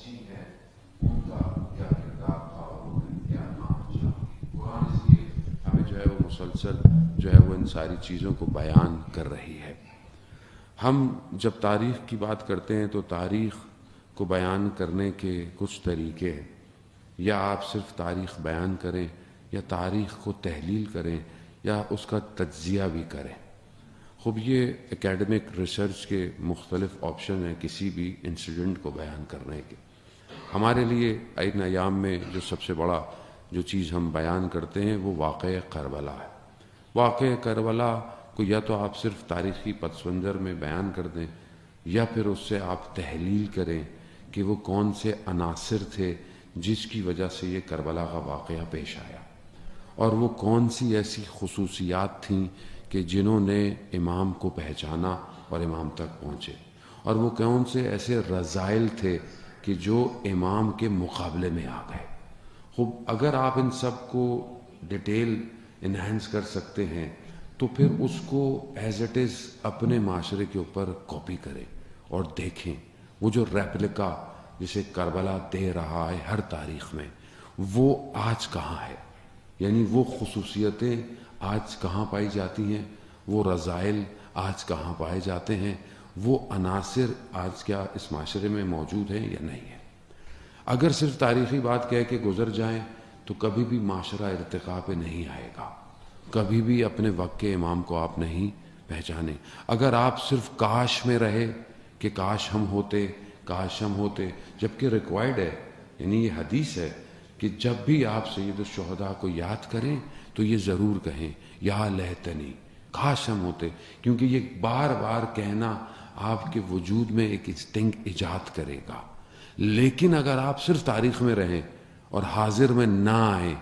بچی ہیں ان کا کیا کردار تھا اور انہوں نے کیا نام اچھا. قرآن اس لیے ہمیں جو ہے وہ مسلسل جو ہے وہ ان ساری چیزوں کو بیان کر رہی ہے. ہم جب تاریخ کی بات کرتے ہیں تو تاریخ کو بیان کرنے کے کچھ طریقے ہیں. یا آپ صرف تاریخ بیان کریں یا تاریخ کو تحلیل کریں یا اس کا تجزیہ بھی کریں. خوب یہ اکیڈمک ریسرچ کے مختلف آپشن ہیں کسی بھی انسیڈنٹ کو بیان کرنے کے. ہمارے لیے ان ایام میں جو سب سے بڑا جو چیز ہم بیان کرتے ہیں وہ واقعہ کربلا ہے. واقعہ کربلا کو یا تو آپ صرف تاریخی پس منظر میں بیان کر دیں یا پھر اس سے آپ تحلیل کریں کہ وہ کون سے عناصر تھے جس کی وجہ سے یہ کربلا کا واقعہ پیش آیا اور وہ کون سی ایسی خصوصیات تھیں کہ جنہوں نے امام کو پہچانا اور امام تک پہنچے اور وہ کون سے ایسے رذائل تھے کہ جو امام کے مقابلے میں آ گئے. خوب اگر آپ ان سب کو ڈیٹیل انہینس کر سکتے ہیں تو پھر اس کو ایز اٹ از اپنے معاشرے کے اوپر کاپی کریں اور دیکھیں وہ جو ریپلیکا جسے کربلا دے رہا ہے ہر تاریخ میں وہ آج کہاں ہے. یعنی وہ خصوصیتیں آج کہاں پائی جاتی ہیں, وہ رذائل آج کہاں پائے جاتے ہیں, وہ عناصر آج کیا اس معاشرے میں موجود ہیں یا نہیں ہیں. اگر صرف تاریخی بات کہہ کے گزر جائیں تو کبھی بھی معاشرہ ارتقاء پہ نہیں آئے گا, کبھی بھی اپنے وقت کے امام کو آپ نہیں پہچانے. اگر آپ صرف کاش میں رہے کہ کاش ہم ہوتے جبکہ ریکوائرڈ ہے, یعنی یہ حدیث ہے کہ جب بھی آپ سید الشہداء کو یاد کریں تو یہ ضرور کہیں یا لیتنی, کاش ہم ہوتے, کیونکہ یہ بار بار کہنا آپ کے وجود میں ایک انسٹنکٹ ایجاد کرے گا. لیکن اگر آپ صرف تاریخ میں رہیں اور حاضر میں نہ آئیں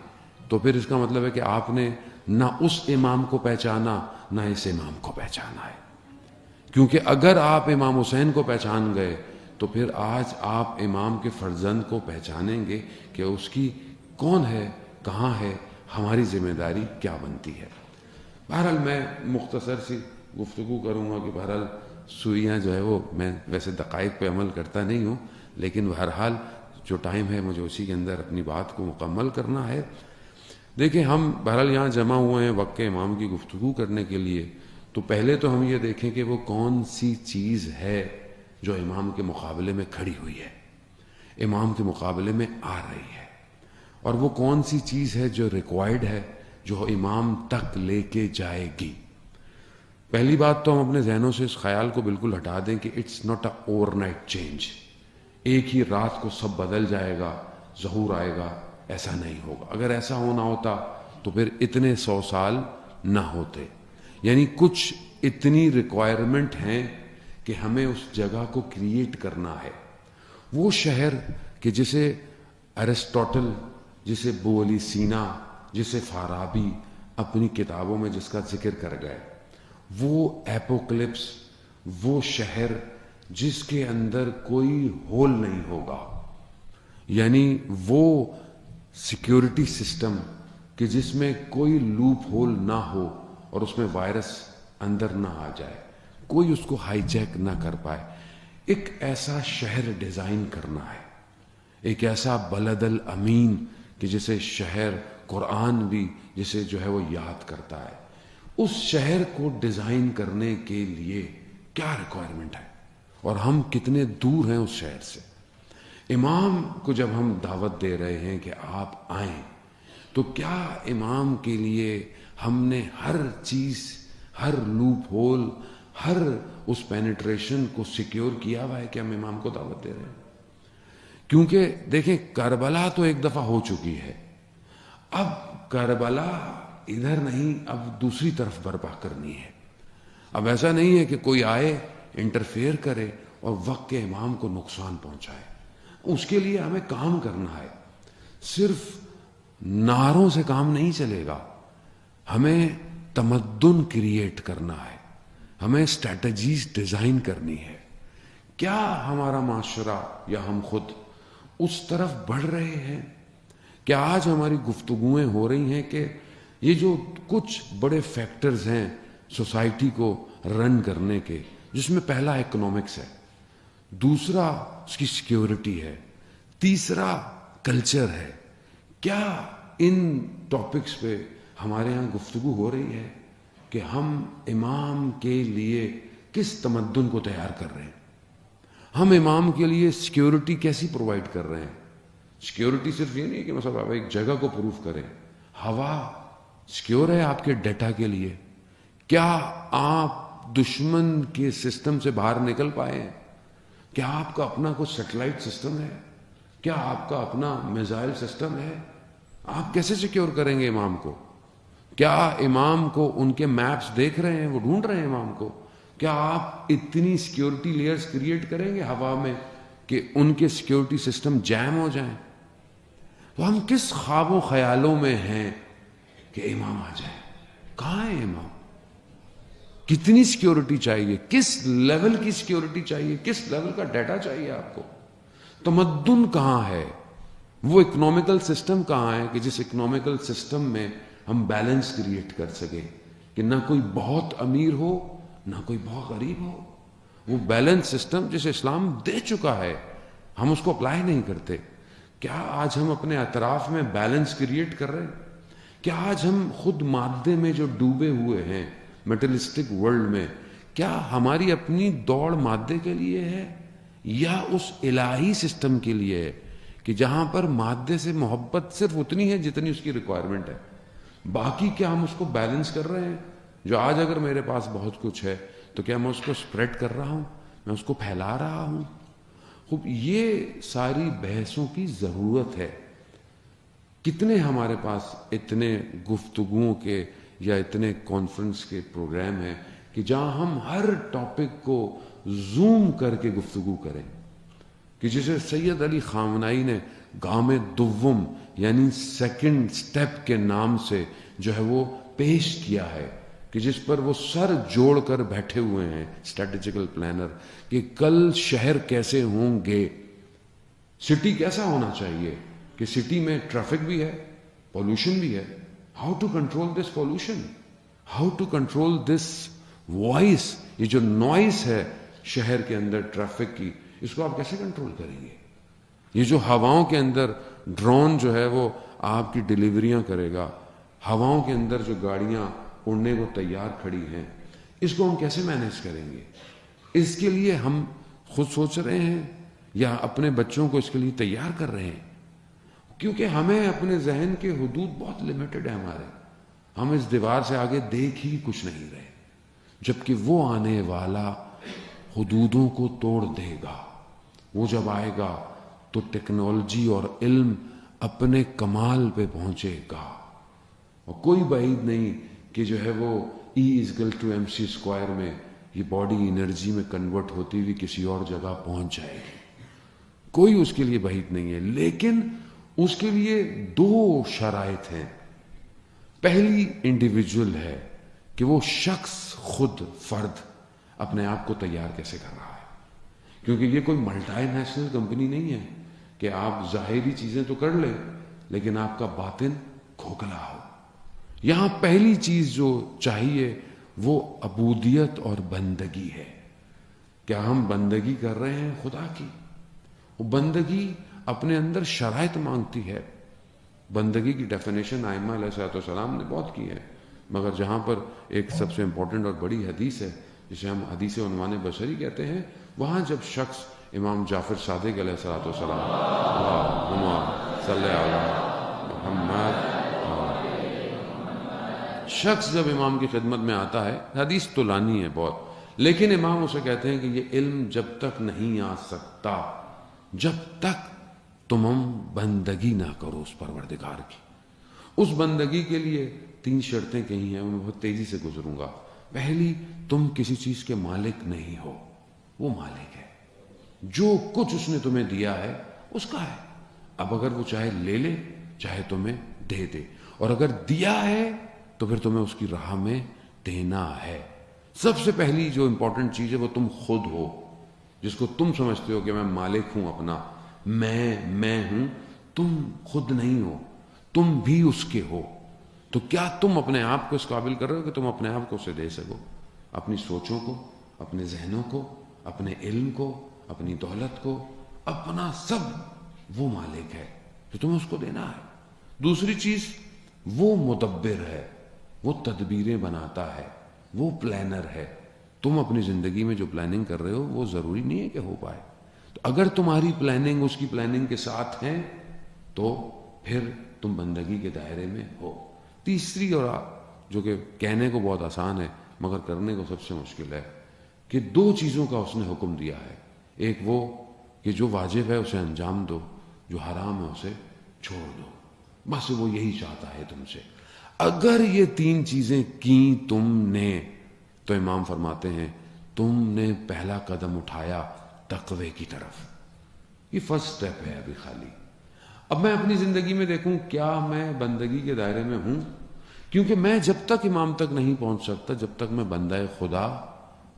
تو پھر اس کا مطلب ہے کہ آپ نے نہ اس امام کو پہچانا نہ اس امام کو پہچانا ہے. کیونکہ اگر آپ امام حسین کو پہچان گئے تو پھر آج آپ امام کے فرزند کو پہچانیں گے کہ اس کی کون ہے, کہاں ہے, ہماری ذمہ داری کیا بنتی ہے. بہرحال میں مختصر سی گفتگو کروں گا کہ بہرحال سوئیاں جو ہے وہ میں ویسے دقائق پہ عمل کرتا نہیں ہوں, لیکن بہرحال جو ٹائم ہے مجھے اسی کے اندر اپنی بات کو مکمل کرنا ہے. دیکھیں ہم بہرحال یہاں جمع ہوئے ہیں وقت امام کی گفتگو کرنے کے لیے, تو پہلے تو ہم یہ دیکھیں کہ وہ کون سی چیز ہے جو امام کے مقابلے میں کھڑی ہوئی ہے, امام کے مقابلے میں آ رہی ہے, اور وہ کون سی چیز ہے جو ریکوائرڈ ہے جو امام تک لے کے جائے گی. پہلی بات تو ہم اپنے ذہنوں سے اس خیال کو بالکل ہٹا دیں کہ it's not a overnight change, ایک ہی رات کو سب بدل جائے گا, ظہور آئے گا, ایسا نہیں ہوگا. اگر ایسا ہونا ہوتا تو پھر اتنے 100 سال نہ ہوتے. یعنی کچھ اتنی ریکوائرمنٹ ہیں کہ ہمیں اس جگہ کو کریٹ کرنا ہے. وہ شہر کہ جسے ارسطوٹل, جسے ابو علی سینا, جسے فارابی اپنی کتابوں میں جس کا ذکر کر گئے, وہ ایپوکلپس, وہ شہر جس کے اندر کوئی ہول نہیں ہوگا, یعنی وہ سیکیورٹی سسٹم کہ جس میں کوئی لوپ ہول نہ ہو اور اس میں وائرس اندر نہ آ جائے, کوئی اس کو ہائی جیک نہ کر پائے. ایک ایسا شہر ڈیزائن کرنا ہے, ایک ایسا بلد الامین کہ جسے شہر قرآن بھی جسے جو ہے وہ یاد کرتا ہے. اس شہر کو ڈیزائن کرنے کے لیے کیا ریکوائرمنٹ ہے اور ہم کتنے دور ہیں اس شہر سے. امام کو جب ہم دعوت دے رہے ہیں کہ آپ آئیں تو کیا امام کے لیے ہم نے ہر چیز, ہر لوپ ہول, ہر اس پینیٹریشن کو سیکیور کیا ہوا ہے کہ ہم امام کو دعوت دے رہے ہیں. کیونکہ دیکھیں کربلا تو ایک دفعہ ہو چکی ہے, اب کربلا ادھر نہیں, اب دوسری طرف برپا کرنی ہے. اب ایسا نہیں ہے کہ کوئی آئے انٹرفیئر کرے اور وقت کے امام کو نقصان پہنچائے. اس کے لیے ہمیں کام کرنا ہے. صرف نعروں سے کام نہیں چلے گا, ہمیں تمدن کریٹ کرنا ہے, ہمیں اسٹریٹجیز ڈیزائن کرنی ہے. کیا ہمارا معاشرہ یا ہم خود اس طرف بڑھ رہے ہیں؟ کیا آج ہماری گفتگویں ہو رہی ہیں کہ یہ جو کچھ بڑے فیکٹرز ہیں سوسائٹی کو رن کرنے کے, جس میں پہلا اکنامکس ہے, دوسرا اس کی سیکیورٹی ہے, تیسرا کلچر ہے. کیا ان ٹاپکس پہ ہمارے ہاں گفتگو ہو رہی ہے کہ ہم امام کے لیے کس تمدن کو تیار کر رہے ہیں؟ ہم امام کے لیے سیکیورٹی کیسی پرووائڈ کر رہے ہیں؟ سیکیورٹی صرف یہ نہیں کہ مثلا آپ ایک جگہ کو پروف کریں. ہوا سیکیور ہے آپ کے ڈیٹا کے لیے؟ کیا آپ دشمن کے سسٹم سے باہر نکل پائے ہیں؟ کیا آپ کا اپنا کوئی سیٹلائٹ سسٹم ہے؟ کیا آپ کا اپنا میزائل سسٹم ہے؟ آپ کیسے سیکیور کریں گے امام کو؟ کیا امام کو ان کے میپس دیکھ رہے ہیں، وہ ڈھونڈ رہے ہیں امام کو؟ کیا آپ اتنی سیکیورٹی لیئرز کریٹ کریں گے ہوا میں کہ ان کے سیکیورٹی سسٹم جیم ہو جائیں؟ تو ہم کس خواب و خیالوں میں ہیں کہ امام آ جائے؟ کہاں ہے امام؟ کتنی سیکیورٹی چاہیے؟ کس لیول کی سیکیورٹی چاہیے؟ کس لیول کا ڈیٹا چاہیے آپ کو؟ تمدن کہاں ہے؟ وہ اکنامیکل سسٹم کہاں ہے کہ جس اکنامیکل سسٹم میں ہم بیلنس کریٹ کر سکیں کہ نہ کوئی بہت امیر ہو نہ کوئی بہت غریب ہو؟ وہ بیلنس سسٹم جسے اسلام دے چکا ہے، ہم اس کو اپلائی نہیں کرتے. کیا آج ہم اپنے اطراف میں بیلنس کریٹ کر رہے ہیں؟ کیا آج ہم خود مادے میں جو ڈوبے ہوئے ہیں میٹلسٹک ورلڈ میں، کیا ہماری اپنی دوڑ مادے کے لیے ہے یا اس الہی سسٹم کے لیے ہے کہ جہاں پر مادے سے محبت صرف اتنی ہے جتنی اس کی ریکوائرمنٹ ہے؟ باقی کیا ہم اس کو بیلنس کر رہے ہیں؟ جو آج اگر میرے پاس بہت کچھ ہے تو کیا میں اس کو سپریڈ کر رہا ہوں؟ میں اس کو پھیلا رہا ہوں؟ خوب یہ ساری بحثوں کی ضرورت ہے. کتنے ہمارے پاس اتنے گفتگوؤں کے یا اتنے کانفرنس کے پروگرام ہیں کہ جہاں ہم ہر ٹاپک کو زوم کر کے گفتگو کریں، کہ جسے سید علی خامنائی نے گام دوم یعنی سیکنڈ سٹیپ کے نام سے جو ہے وہ پیش کیا ہے، کہ جس پر وہ سر جوڑ کر بیٹھے ہوئے ہیں اسٹریٹجیکل پلانر، کہ کل شہر کیسے ہوں گے، سٹی کیسا ہونا چاہیے، کہ سٹی میں ٹریفک بھی ہے، پولوشن بھی ہے. How to control this pollution, how to control this voice, یہ جو نوائز ہے شہر کے اندر ٹریفک کی، اس کو آپ کیسے کنٹرول کریں گے؟ یہ جو ہواؤں کے اندر ڈرون جو ہے وہ آپ کی ڈیلیوریاں کرے گا، ہواؤں کے اندر جو گاڑیاں اڑنے کو تیار کھڑی ہیں، اس کو ہم کیسے مینیج کریں گے؟ اس کے لیے ہم خود سوچ رہے ہیں یا اپنے بچوں کو اس کے لیے تیار کر رہے ہیں؟ کیونکہ ہمیں اپنے ذہن کے حدود بہت لمیٹڈ ہیں ہمارے، ہم اس دیوار سے آگے دیکھ ہی کچھ نہیں رہے، جبکہ وہ آنے والا حدودوں کو توڑ دے گا. وہ جب آئے گا تو ٹیکنالوجی اور علم اپنے کمال پہ پہنچے گا، اور کوئی بعید نہیں کہ جو ہے وہ E=mc² میں یہ باڈی انرجی میں کنورٹ ہوتی ہوئی کسی اور جگہ پہنچ جائے گی. کوئی اس کے لیے بعید نہیں ہے، لیکن اس کے لیے دو شرائط ہیں. پہلی انڈیویجول ہے کہ وہ شخص خود فرد اپنے آپ کو تیار کیسے کر رہا ہے، کیونکہ یہ کوئی ملٹی نیشنل کمپنی نہیں ہے کہ آپ ظاہری چیزیں تو کر لیں لیکن آپ کا باطن کھوکھلا ہو. یہاں پہلی چیز جو چاہیے وہ عبودیت اور بندگی ہے. کیا ہم بندگی کر رہے ہیں خدا کی؟ وہ بندگی اپنے اندر شرائط مانگتی ہے. بندگی کی ڈیفینیشن ائمہ علیہ السلام نے بہت کی ہے، مگر جہاں پر ایک سب سے امپورٹنٹ اور بڑی حدیث ہے جسے ہم حدیث عنوان بشری کہتے ہیں، وہاں جب شخص امام جعفر صادق علیہ السلام اللہم صلی علی محمد، شخص جب امام کی خدمت میں آتا ہے، حدیث تو لانی ہے بہت، لیکن امام اسے کہتے ہیں کہ یہ علم جب تک نہیں آ سکتا جب تک تم بندگی نہ کرو اس پروردگار کی. اس بندگی کے لیے 3 شرطیں کہی ہیں، میں بہت تیزی سے گزروں گا. پہلی، تم کسی چیز کے مالک نہیں ہو، وہ مالک ہے. جو کچھ اس نے تمہیں دیا ہے اس کا ہے. اب اگر وہ چاہے لے لے چاہے تمہیں دے دے، اور اگر دیا ہے تو پھر تمہیں اس کی راہ میں دینا ہے. سب سے پہلی جو امپورٹنٹ چیز ہے وہ تم خود ہو، جس کو تم سمجھتے ہو کہ میں مالک ہوں اپنا، میں ہوں. تم خود نہیں ہو، تم بھی اس کے ہو. تو کیا تم اپنے آپ کو اس قابل کر رہے ہو کہ تم اپنے آپ کو اسے دے سکو؟ اپنی سوچوں کو، اپنے ذہنوں کو، اپنے علم کو، اپنی دولت کو، اپنا سب وہ مالک ہے تو تمہیں اس کو دینا ہے. دوسری چیز وہ مدبر ہے, وہ تدبیریں بناتا ہے, وہ پلانر ہے. تم اپنی زندگی میں جو پلاننگ کر رہے ہو وہ ضروری نہیں ہے کہ ہو پائے. تو اگر تمہاری پلاننگ اس کی پلاننگ کے ساتھ ہے تو پھر تم بندگی کے دائرے میں ہو. تیسری اور جو کہ کہنے کو بہت آسان ہے مگر کرنے کو سب سے مشکل ہے کہ دو چیزوں کا اس نے حکم دیا ہے. ایک وہ کہ جو واجب ہے اسے انجام دو, جو حرام ہے اسے چھوڑ دو. بس وہ یہی چاہتا ہے تم سے. اگر یہ تین چیزیں کی تم نے تو امام فرماتے ہیں تم نے پہلا قدم اٹھایا تقوی کی طرف. یہ فرسٹ سٹیپ ہے ابھی خالی. اب میں اپنی زندگی میں دیکھوں کیا میں بندگی کے دائرے میں ہوں, کیونکہ میں جب تک امام تک نہیں پہنچ سکتا جب تک میں بندہ خدا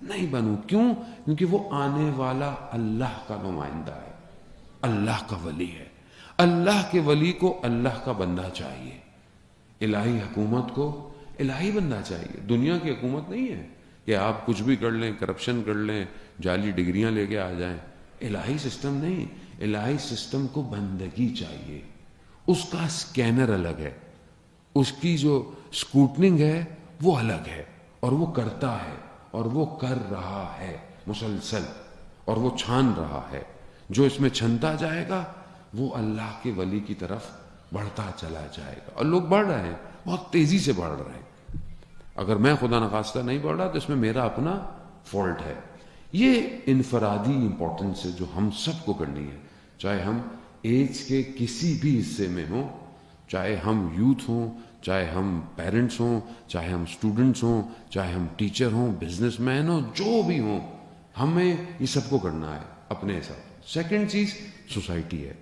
نہیں بنوں. کیوں؟ کیونکہ وہ آنے والا اللہ کا نمائندہ ہے, اللہ کا ولی ہے. اللہ کے ولی کو اللہ کا بندہ چاہیے, الہی حکومت کو الہی بندہ چاہیے. دنیا کی حکومت نہیں ہے کہ آپ کچھ بھی کر لیں, کرپشن کر لیں, جعلی ڈگریاں لے کے آ جائیں. الہی سسٹم نہیں, الہی سسٹم کو بندگی چاہیے. اس کا سکینر الگ ہے, اس کی جو سکوٹنگ ہے وہ الگ ہے, اور وہ کرتا ہے اور وہ کر رہا ہے مسلسل, اور وہ چھان رہا ہے. جو اس میں چھنتا جائے گا وہ اللہ کے ولی کی طرف بڑھتا چلا جائے گا. اور لوگ بڑھ رہے ہیں, بہت تیزی سے بڑھ رہے ہیں. اگر میں خدا نخواستہ نہیں بڑھ رہا تو اس میں میرا اپنا فالٹ ہے. یہ انفرادی امپورٹنس ہے جو ہم سب کو کرنی ہے, چاہے ہم ایج کے کسی بھی حصے میں ہوں, چاہے ہم یوتھ ہوں, چاہے ہم پیرنٹس ہوں, چاہے ہم اسٹوڈنٹس ہوں, چاہے ہم ٹیچر ہوں, بزنس مین ہوں, جو بھی ہوں, ہمیں یہ سب کو کرنا ہے اپنے حساب. سیکنڈ چیز سوسائٹی ہے,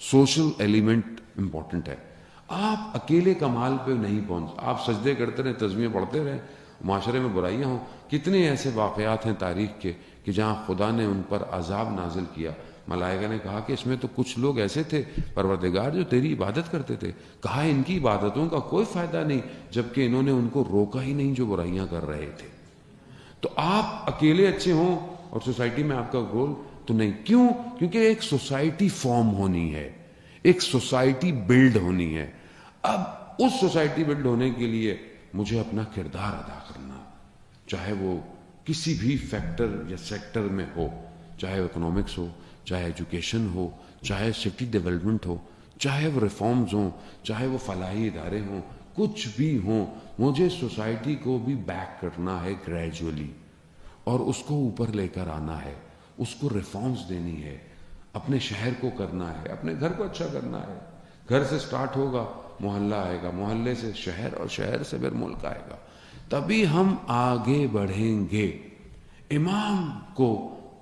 سوشل ایلیمنٹ امپورٹنٹ ہے. آپ اکیلے کمال پہ نہیں پہنچ, آپ سجدے کرتے رہیں, تسبیحیں پڑھتے رہیں, معاشرے میں برائیاں ہوں. کتنے ایسے واقعات ہیں تاریخ کے کہ جہاں خدا نے ان پر عذاب نازل کیا. ملائکہ نے کہا کہ اس میں تو کچھ لوگ ایسے تھے پروردگار جو تیری عبادت کرتے تھے. کہا ان کی عبادتوں کا کوئی فائدہ نہیں جبکہ انہوں نے ان کو روکا ہی نہیں جو برائیاں کر رہے تھے. تو آپ اکیلے اچھے ہوں اور سوسائٹی میں آپ کا رول تو نہیں. کیوں؟ کیونکہ ایک سوسائٹی فارم ہونی ہے, ایک سوسائٹی بلڈ ہونی ہے. اب اس سوسائٹی بلڈ ہونے کے لیے مجھے اپنا کردار ادا کرنا, چاہے وہ کسی بھی فیکٹر یا سیکٹر میں ہو, چاہے وہ اکنامکس ہو, چاہے ایجوکیشن ہو, چاہے سٹی ڈیولپمنٹ ہو, چاہے وہ ریفارمز ہوں, چاہے وہ فلاحی ادارے ہوں, کچھ بھی ہوں, مجھے سوسائٹی کو بھی بیک کرنا ہے گریجولی, اور اس کو اوپر لے کر آنا ہے, اس کو ریفارمز دینی ہے. اپنے شہر کو کرنا ہے, اپنے گھر کو اچھا کرنا ہے. گھر سے سٹارٹ ہوگا, محلہ آئے گا, محلے سے شہر, اور شہر سے پھر ملک آئے گا. تبھی ہم آگے بڑھیں گے. امام کو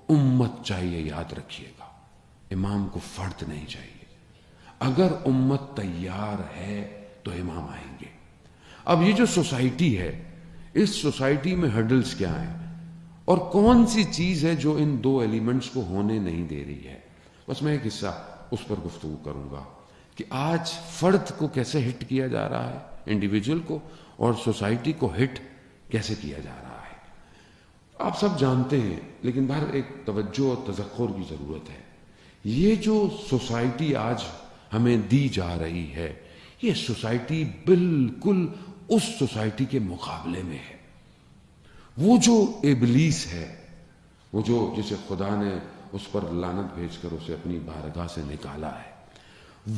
امت چاہیے, یاد رکھیے گا, امام کو فرد نہیں چاہیے. اگر امت تیار ہے تو امام آئیں گے. اب یہ جو سوسائٹی ہے, اس سوسائٹی میں ہرڈلز کیا ہیں اور کون سی چیز ہے جو ان دو ایلیمنٹس کو ہونے نہیں دے رہی ہے. بس میں ایک حصہ اس پر گفتگو کروں گا کہ آج فرد کو کیسے ہٹ کیا جا رہا ہے, انڈیویجول کو, اور سوسائٹی کو ہٹ کیسے کیا جا رہا ہے. آپ سب جانتے ہیں, لیکن باہر ایک توجہ اور تذکر کی ضرورت ہے. یہ جو سوسائٹی آج ہمیں دی جا رہی ہے, یہ سوسائٹی بالکل اس سوسائٹی کے مقابلے میں ہے. وہ جو ابلیس ہے, وہ جو جسے خدا نے اس پر لعنت بھیج کر اسے اپنی بارگاہ سے نکالا ہے,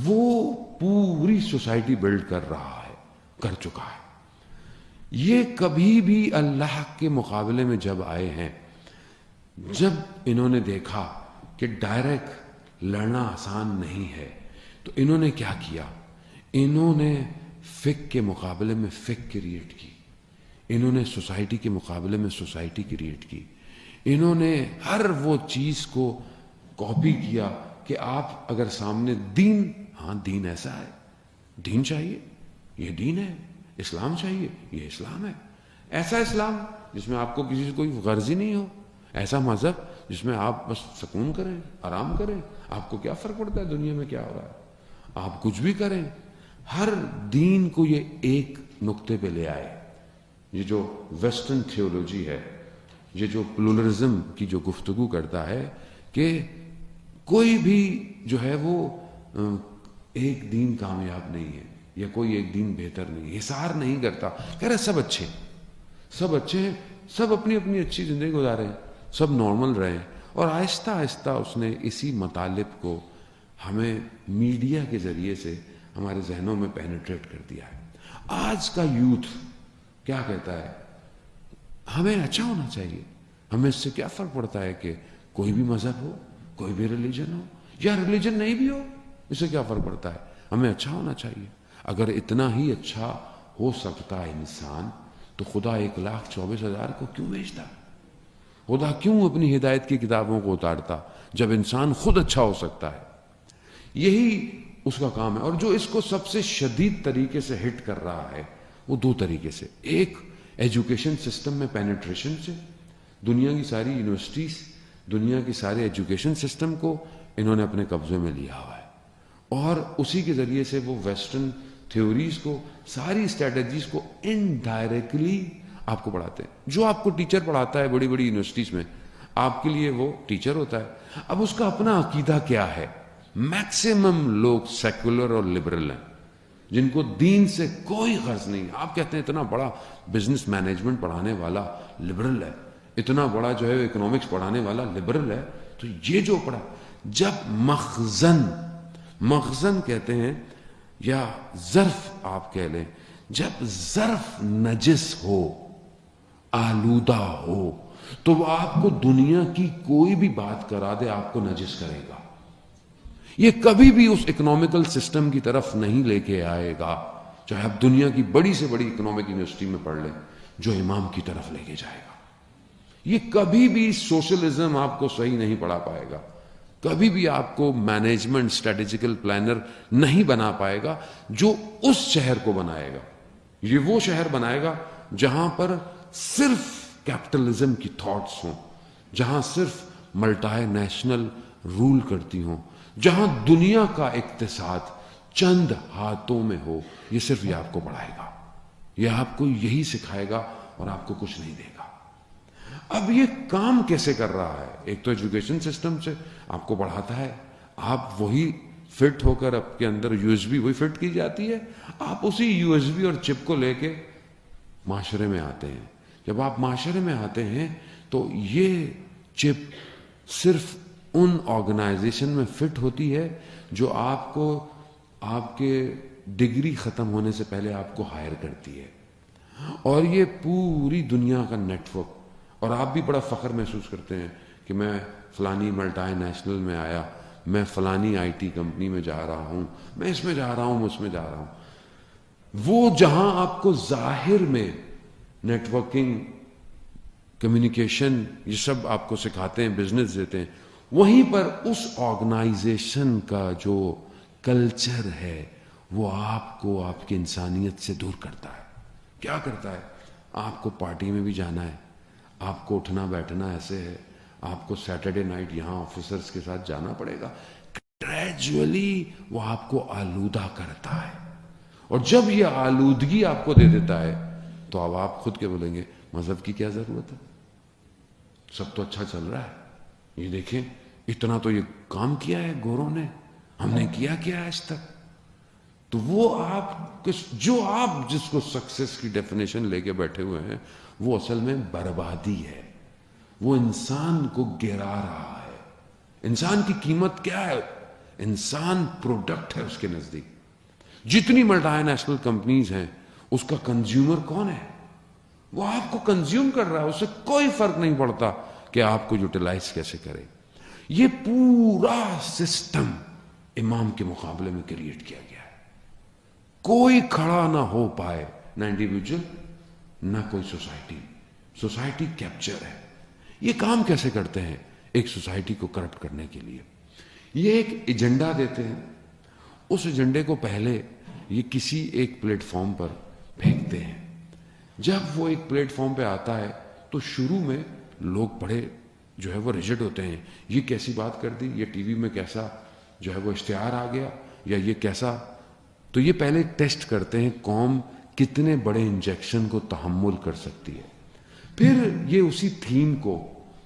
وہ پوری سوسائٹی بلڈ کر رہا ہے, کر چکا ہے. یہ کبھی بھی اللہ کے مقابلے میں جب آئے ہیں, جب انہوں نے دیکھا کہ ڈائریکٹ لڑنا آسان نہیں ہے, تو انہوں نے کیا کیا؟ انہوں نے فک کے مقابلے میں فک کریٹ کی, انہوں نے سوسائٹی کے مقابلے میں سوسائٹی کریٹ کی, انہوں نے ہر وہ چیز کو کاپی کیا کہ آپ اگر سامنے دین, ہاں دین ایسا ہے, دین چاہیے, یہ دین ہے, اسلام چاہیے, یہ اسلام ہے. ایسا اسلام جس میں آپ کو کسی سے کوئی غرض ہی نہیں ہو, ایسا مذہب جس میں آپ بس سکون کریں, آرام کریں, آپ کو کیا فرق پڑتا ہے دنیا میں کیا ہو رہا ہے, آپ کچھ بھی کریں. ہر دین کو یہ ایک نقطے پہ لے آئے. یہ جو ویسٹرن تھیولوجی ہے, یہ جو پلورلزم کی جو گفتگو کرتا ہے کہ کوئی بھی جو ہے وہ ایک دین کامیاب نہیں ہے یا کوئی ایک دین بہتر نہیں ہے، حصار نہیں کرتا، کہہ رہے سب اچھے ہیں، سب اپنی اپنی اچھی زندگی گزارے ہیں، سب نارمل رہے ہیں. اور آہستہ آہستہ اس نے اسی مطالب کو ہمیں میڈیا کے ذریعے سے ہمارے ذہنوں میں پینیٹریٹ کر دیا ہے. آج کا یوتھ کیا کہتا ہے؟ ہمیں اچھا ہونا چاہیے، ہمیں اس سے کیا فرق پڑتا ہے کہ کوئی بھی مذہب ہو، کوئی بھی ریلیجن ہو، یا ریلیجن نہیں بھی ہو، اس سے کیا فرق پڑتا ہے، ہمیں اچھا ہونا چاہیے. اگر اتنا ہی اچھا ہو سکتا ہے انسان تو خدا 1,24,000 کو کیوں بھیجتا؟ خدا کیوں اپنی ہدایت کی کتابوں کو اتارتا جب انسان خود اچھا ہو سکتا ہے؟ یہی اس کا کام ہے. اور جو اس کو سب سے شدید طریقے سے ہٹ کر رہا ہے وہ دو طریقے سے. ایک ایجوکیشن سسٹم میں پینیٹریشن سے، دنیا کی ساری یونیورسٹیز، دنیا کی سارے ایجوکیشن سسٹم کو انہوں نے اپنے قبضے میں لیا ہوا ہے، اور اسی کے ذریعے سے وہ ویسٹرن تھیوریز کو، ساری اسٹریٹجیز کو انڈائریکٹلی آپ کو پڑھاتے ہیں. جو آپ کو ٹیچر پڑھاتا ہے بڑی بڑی یونیورسٹیز میں، آپ کے لیے وہ ٹیچر ہوتا ہے. اب اس کا اپنا عقیدہ کیا ہے؟ میکسیمم لوگ سیکولر اور لبرل ہیں، جن کو دین سے کوئی غرض نہیں. آپ کہتے ہیں اتنا بڑا بزنس مینجمنٹ پڑھانے والا لبرل ہے، اتنا بڑا جو ہے اکنامکس پڑھانے والا لبرل ہے، تو یہ جو پڑھا، جب مخزن کہتے ہیں یا ظرف آپ کہہ لیں، جب ظرف نجس ہو، آلودہ ہو، تو وہ آپ کو دنیا کی کوئی بھی بات کرا دے آپ کو نجس کرے گا. یہ کبھی بھی اس اکنامیکل سسٹم کی طرف نہیں لے کے آئے گا، چاہے آپ دنیا کی بڑی سے بڑی اکنامک یونیورسٹی میں پڑھ لیں، جو امام کی طرف لے کے جائے گا. یہ کبھی بھی سوشلزم آپ کو صحیح نہیں پڑھا پائے گا، کبھی بھی آپ کو مینجمنٹ اسٹریٹجیکل پلانر نہیں بنا پائے گا جو اس شہر کو بنائے گا. یہ وہ شہر بنائے گا جہاں پر صرف کیپٹلزم کی تھاٹس ہوں، جہاں صرف ملٹی نیشنل رول کرتی ہوں، جہاں دنیا کا اقتصاد چند ہاتھوں میں ہو. یہ صرف یہ آپ کو پڑھائے گا، یہ آپ کو یہی سکھائے گا اور آپ کو کچھ نہیں دے گا. اب یہ کام کیسے کر رہا ہے؟ ایک تو ایجوکیشن سسٹم سے آپ کو پڑھاتا ہے، آپ وہی فٹ ہو کر آپ کے اندر یو ایس بی وہی فٹ کی جاتی ہے، آپ اسی یو ایس بی اور چپ کو لے کے معاشرے میں آتے ہیں. جب آپ معاشرے میں آتے ہیں تو یہ چپ صرف ان آرگنائزیشن میں فٹ ہوتی ہے جو آپ کو آپ کے ڈگری ختم ہونے سے پہلے آپ کو ہائر کرتی ہے. اور یہ پوری دنیا کا نیٹ ورک، اور آپ بھی بڑا فخر محسوس کرتے ہیں کہ میں فلانی ملٹی نیشنل میں آیا، میں فلانی آئی ٹی کمپنی میں جا رہا ہوں، میں اس میں جا رہا ہوں، اس میں جا رہا ہوں. وہ جہاں آپ کو ظاہر میں نیٹ ورکنگ، کمیونیکیشن، یہ سب آپ کو سکھاتے ہیں، بزنس دیتے ہیں، وہیں پر اس آرگنائزیشن کا جو کلچر ہے وہ آپ کو آپ کی انسانیت سے دور کرتا ہے. کیا کرتا ہے؟ آپ کو پارٹی میں بھی جانا ہے، آپ کو اٹھنا بیٹھنا ایسے ہے، آپ کو سیٹرڈے نائٹ یہاں آفیسرز کے ساتھ جانا پڑے گا. گریجولی وہ آپ کو آلودہ کرتا ہے، اور جب یہ آلودگی آپ کو دے دیتا ہے تو اب آپ خود کے بولیں گے مذہب کی کیا ضرورت ہے، سب تو اچھا چل رہا ہے. یہ دیکھیں اتنا تو یہ کام کیا ہے گوروں نے، ہم نے کیا آج تک. تو وہ آپ جو آپ جس کو سکسیس کی ڈیفینیشن لے کے بیٹھے ہوئے ہیں، وہ اصل میں بربادی ہے. وہ انسان کو گرا رہا ہے. انسان کی قیمت کیا ہے؟ انسان پروڈکٹ ہے اس کے نزدیک. جتنی ملٹی نیشنل کمپنیز ہیں اس کا کنزیومر کون ہے؟ وہ آپ کو کنزیوم کر رہا ہے، اس سے کوئی فرق نہیں پڑتا کہ آپ کو یوٹیلائز کیسے کرے. یہ پورا سسٹم امام کے مقابلے میں کریٹ کیا گیا ہے. کوئی کھڑا نہ ہو پائے، نہ انڈیویجول نہ کوئی سوسائٹی. سوسائٹی کیپچر ہے. یہ کام کیسے کرتے ہیں؟ ایک سوسائٹی کو کرپٹ کرنے کے لیے یہ ایک ایجنڈا دیتے ہیں. اس ایجنڈے کو پہلے یہ کسی ایک پلیٹ فارم پر پھینکتے ہیں. جب وہ ایک پلیٹ فارم پہ آتا ہے تو شروع میں لوگ بڑے جو ہے وہ ریجڈ ہوتے ہیں. یہ کیسی بات کر دی، یہ ٹی وی میں کیسا جو ہے وہ اشتہار آ گیا، یا یہ کیسا. تو یہ پہلے ٹیسٹ کرتے ہیں قوم کتنے بڑے انجیکشن کو تحمل کر سکتی ہے. پھر یہ اسی تھیم کو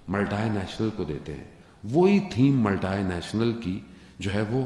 ملٹی نیشنل کو دیتے ہیں. وہی تھیم ملٹی نیشنل کی جو ہے وہ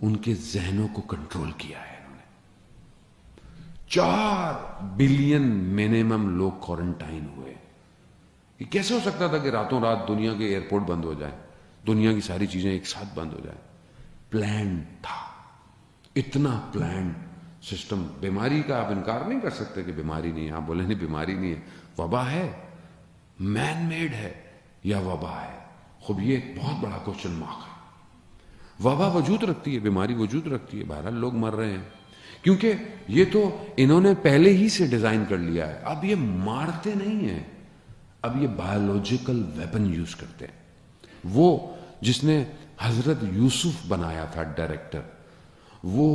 ان کے ذہنوں کو کنٹرول کیا ہے انہوں نے. 4 بلین منیمم لوگ کوارنٹائن ہوئے. یہ کیسے ہو سکتا تھا کہ راتوں رات دنیا کے ایئرپورٹ بند ہو جائیں, دنیا کی ساری چیزیں ایک ساتھ بند ہو جائیں؟ پلان تھا, اتنا پلان سسٹم. بیماری کا آپ انکار نہیں کر سکتے کہ بیماری نہیں ہے. آپ بولیں نہیں بیماری نہیں ہے, وبا ہے, مین میڈ ہے یا وبا ہے؟ خب یہ ایک بہت بڑا کوشچن مارک ہے. وبا وجود رکھتی ہے, بیماری وجود رکھتی ہے, بہرحال لوگ مر رہے ہیں, کیونکہ یہ تو انہوں نے پہلے ہی سے ڈیزائن کر لیا ہے. اب یہ مارتے نہیں ہیں, اب یہ بایولوجیکل ویپن یوز کرتے ہیں. وہ جس نے حضرت یوسف بنایا تھا ڈائریکٹر, وہ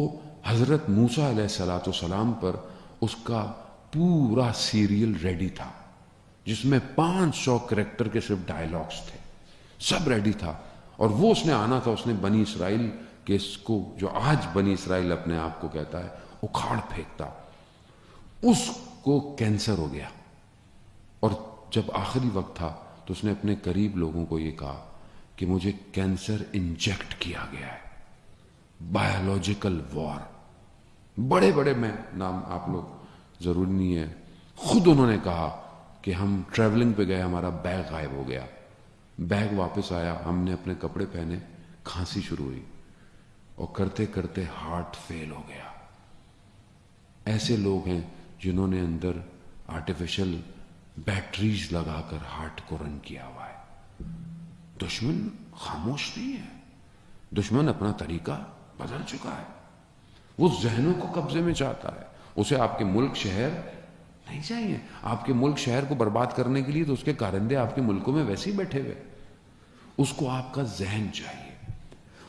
حضرت موسیٰ علیہ الصلوۃ والسلام پر اس کا پورا سیریل ریڈی تھا, جس میں 500 کریکٹر کے صرف ڈائلاگس تھے, سب ریڈی تھا. اور وہ اس نے آنا تھا, اس نے بنی اسرائیل کے اس کو, جو آج بنی اسرائیل اپنے آپ کو کہتا ہے, اکھاڑ پھینکتا. اس کو کینسر ہو گیا, اور جب آخری وقت تھا تو اس نے اپنے قریب لوگوں کو یہ کہا کہ مجھے کینسر انجیکٹ کیا گیا ہے. بایولوجیکل وار. بڑے بڑے, میں نام آپ لوگ ضروری نہیں ہے, خود انہوں نے کہا کہ ہم ٹریولنگ پہ گئے, ہمارا بیگ غائب ہو گیا, بیگ واپس آیا, ہم نے اپنے کپڑے پہنے, کھانسی شروع ہوئی, اور کرتے کرتے ہارٹ فیل ہو گیا. ایسے لوگ ہیں جنہوں نے اندر آرٹیفیشل بیٹریز لگا کر ہارٹ کو رن کیا ہوا ہے. دشمن خاموش نہیں ہے, دشمن اپنا طریقہ بدل چکا ہے. وہ ذہنوں کو قبضے میں چاہتا ہے. اسے آپ کے ملک شہر نہیں چاہیے. آپ کے ملک شہر کو برباد کرنے کے لیے تو اس کے کارندے آپ کے ملکوں میں ویسے ہی بیٹھے ہوئے. اس کو آپ کا ذہن چاہیے.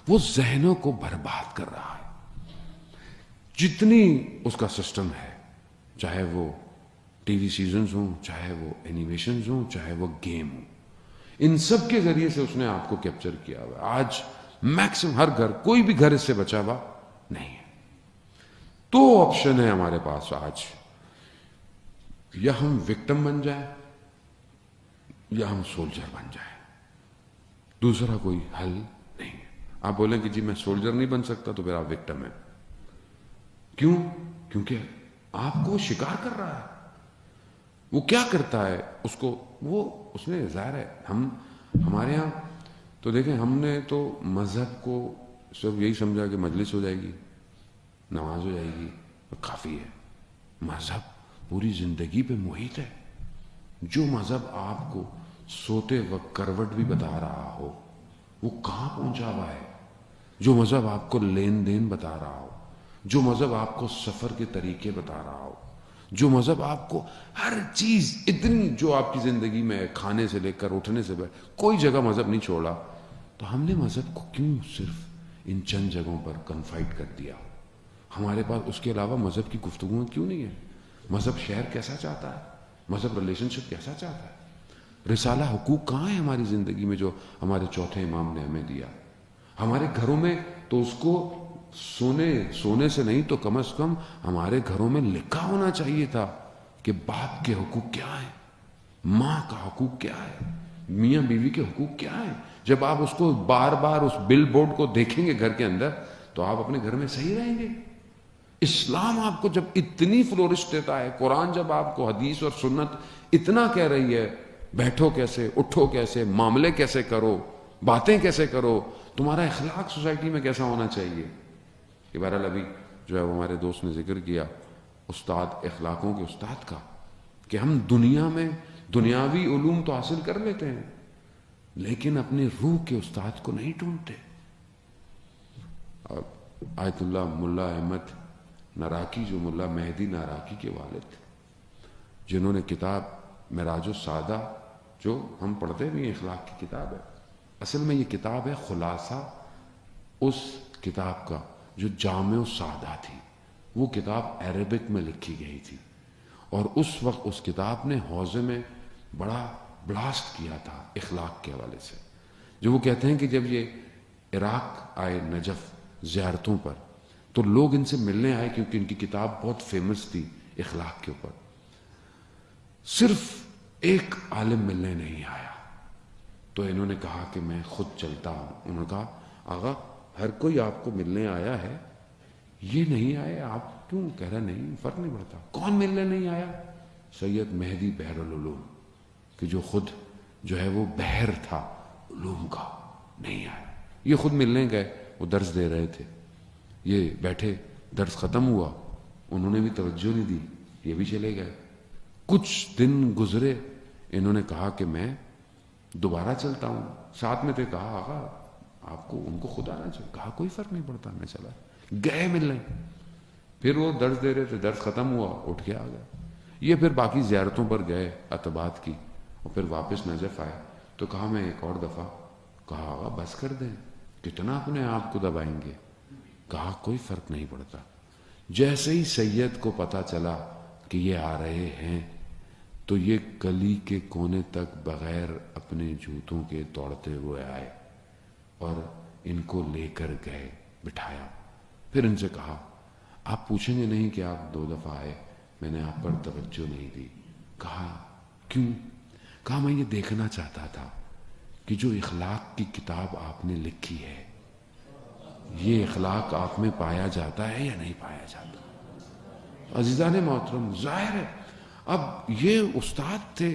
وہ ذہنوں کو برباد کر رہا ہے. جتنی اس کا سسٹم ہے, چاہے وہ ٹی وی سیزنز ہوں, چاہے وہ اینیمیشنز ہوں, چاہے وہ گیم ہوں, ان سب کے ذریعے سے اس نے آپ کو کیپچر کیا ہوا ہے. آج میکسیمم ہر گھر, کوئی بھی گھر اس سے بچا ہوا نہیں ہے. تو آپشن ہے ہمارے پاس آج, یا ہم وکٹم بن جائیں یا ہم سولجر بن جائیں. دوسرا کوئی حل نہیں ہے. آپ بولیں کہ جی میں سولجر نہیں بن سکتا, تو پھر آپ وکٹم ہیں. کیوں؟ کیونکہ آپ کو شکار کر رہا ہے. وہ کیا کرتا ہے اس کو, اس نے ظاہر ہے, ہمارے ہاں تو دیکھیں, ہم نے تو مذہب کو صرف یہی سمجھا کہ مجلس ہو جائے گی, نماز ہو جائے گی, کافی ہے. مذہب پوری زندگی پہ محیط ہے. جو مذہب آپ کو سوتے وقت کروٹ بھی بتا رہا ہو, وہ کہاں پہنچا ہوا ہے. جو مذہب آپ کو لین دین بتا رہا ہو, جو مذہب آپ کو سفر کے طریقے بتا رہا ہو, جو مذہب آپ کو ہر چیز اتنی جو آپ کی زندگی میں ہے, کھانے سے لے کر اٹھنے سے کوئی جگہ مذہب نہیں چھوڑا, تو ہم نے مذہب کو کیوں صرف ان چند جگہوں پر کنفائڈ کر دیا؟ ہمارے پاس اس کے علاوہ مذہب کی گفتگویں کیوں نہیں ہے؟ مذہب شہر کیسا چاہتا ہے؟ مذہب ریلیشن شپ کیسا چاہتا ہے؟ رسالہ حقوق کہاں ہے ہماری زندگی میں جو ہمارے چوتھے امام نے ہمیں دیا؟ ہمارے گھروں میں تو اس کو سونے سے نہیں تو کم از کم ہمارے گھروں میں لکھا ہونا چاہیے تھا کہ باپ کے حقوق کیا ہیں, ماں کا حقوق کیا ہے, میاں بیوی کے حقوق کیا ہیں. جب آپ اس کو بار بار اس بل بورڈ کو دیکھیں گے گھر کے اندر, تو آپ اپنے گھر میں صحیح رہیں گے. اسلام آپ کو جب اتنی فلورش دیتا ہے, قرآن جب آپ کو حدیث اور سنت اتنا کہہ رہی ہے, بیٹھو کیسے, اٹھو کیسے, معاملے کیسے کرو, باتیں کیسے کرو, تمہارا اخلاق سوسائٹی میں کیسا ہونا چاہیے. کہ بہرحال ابھی جو ہے وہ ہمارے دوست نے ذکر کیا استاد, اخلاقوں کے استاد کا, کہ ہم دنیا میں دنیاوی علوم تو حاصل کر لیتے ہیں, لیکن اپنی روح کے استاد کو نہیں ڈھونڈتے. اور آیت اللہ ملا احمد ناراکی, جو ملا مہدی ناراکی کے والد تھے, جنہوں نے کتاب معراج السعادہ, جو ہم پڑھتے بھی ہیں, اخلاق کی کتاب ہے, اصل میں یہ کتاب ہے خلاصہ اس کتاب کا جو جامع السعادہ تھی. وہ کتاب عربک میں لکھی گئی تھی, اور اس وقت اس کتاب نے حوزے میں بڑا بلاسٹ کیا تھا اخلاق کے حوالے سے. جو وہ کہتے ہیں کہ جب یہ عراق آئے نجف زیارتوں پر, تو لوگ ان سے ملنے آئے, کیونکہ ان کی کتاب بہت فیمس تھی اخلاق کے اوپر. صرف ایک عالم ملنے نہیں آیا, تو انہوں نے کہا کہ میں خود چلتا ہوں. انہوں نے کہا آغا ہر کوئی آپ کو ملنے آیا ہے، یہ نہیں آئے، آپ کیوں کہہ رہا نہیں، فرق نہیں پڑتا۔ کون ملنے نہیں آیا؟ سید مہدی بحر العلوم، کہ جو خود جو ہے وہ بحر تھا علوم کا، نہیں آیا۔ یہ خود ملنے گئے، وہ درس دے رہے تھے، یہ بیٹھے، درس ختم ہوا، انہوں نے بھی توجہ نہیں دی، یہ بھی چلے گئے۔ کچھ دن گزرے، انہوں نے کہا کہ میں دوبارہ چلتا ہوں، ساتھ میں تھے، کہا آقا آپ کو، ان کو خود آنا چاہیے، کہا کوئی فرق نہیں پڑتا، میں چلا گئے ملنے۔ پھر وہ درس دے رہے تھے، درس ختم ہوا، اٹھ کے آ گئے۔ یہ پھر باقی زیارتوں پر گئے عتبات کی، اور پھر واپس نجف آئے تو کہا میں ایک اور دفعہ، کہا آقا بس کر دیں، کتنا اپنے آپ کو دبائیں گے، کہا کوئی فرق نہیں پڑتا۔ جیسے ہی سید کو پتا چلا کہ یہ آ رہے ہیں تو یہ گلی کے کونے تک بغیر اپنے جوتوں کے دوڑتے ہوئے آئے اور ان کو لے کر گئے، بٹھایا، پھر ان سے کہا آپ پوچھیں گے نہیں کہ آپ 2 دفعہ آئے، میں نے آپ پر توجہ نہیں دی۔ کہا کیوں؟ کہا میں یہ دیکھنا چاہتا تھا کہ جو اخلاق کی کتاب آپ نے لکھی ہے، یہ اخلاق آپ میں پایا جاتا ہے یا نہیں پایا جاتا۔ عزیزان محترم، ظاہر ہے اب یہ استاد تھے،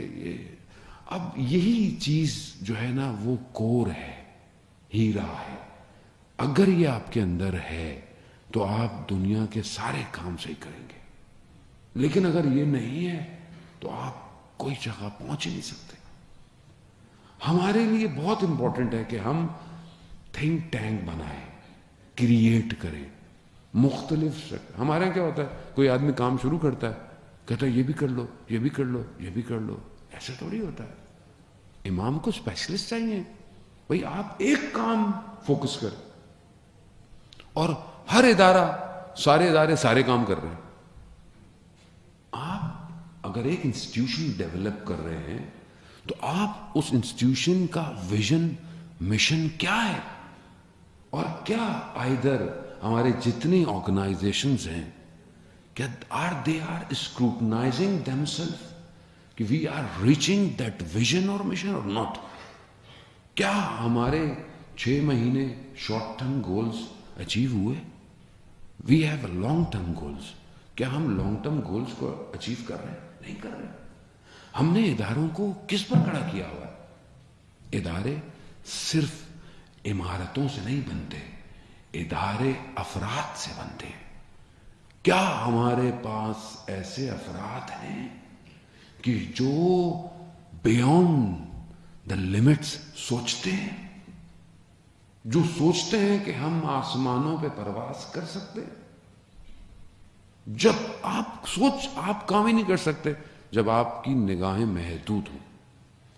اب یہی چیز جو ہے نا وہ کور ہے، ہیرا ہے۔ اگر یہ آپ کے اندر ہے تو آپ دنیا کے سارے کام صحیح کریں گے، لیکن اگر یہ نہیں ہے تو آپ کوئی جگہ پہنچ ہی نہیں سکتے۔ ہمارے لیے بہت امپورٹنٹ ہے کہ ہم تھنک ٹینک بنائیں، کریٹ کریں، مختلف ہمارے یہاں کیا ہوتا ہے، کوئی آدمی کام شروع کرتا ہے، کہتا ہے یہ بھی کر لو، یہ بھی کر لو، یہ بھی کر لو، ایسے تھوڑی ہوتا ہے۔ امام کو اسپیشلسٹ چاہیے، بھئی آپ ایک کام فوکس کریں، اور ہر ادارہ، سارے ادارے سارے کام کر رہے ہیں۔ آپ اگر ایک انسٹیٹیوشن ڈیولپ کر رہے ہیں تو آپ اس انسٹیٹیوشن کا ویژن، مشن کیا ہے، اور کیا آئیدر ہمارے جتنی آرگنائزیشنز ہیں کیا they are scrutinizing themselves کہ we are reaching that vision or mission or not؟ کیا ہمارے 6 مہینے شارٹ ٹرم گولز اچیو ہوئے؟ We have a long term goals, کیا ہم لانگ ٹرم گولز کو اچیو کر رہے ہیں؟ نہیں کر رہے۔ ہم نے اداروں کو کس پر کھڑا کیا ہوا ہے؟ ادارے صرف عمارتوں سے نہیں بنتے، ادارے افراد سے بنتے ہیں۔ کیا ہمارے پاس ایسے افراد ہیں کہ جو بیونڈ دا لمٹس سوچتے ہیں، جو سوچتے ہیں کہ ہم آسمانوں پہ پرواز کر سکتے ہیں؟ جب آپ کام ہی نہیں کر سکتے جب آپ کی نگاہیں محدود ہوں،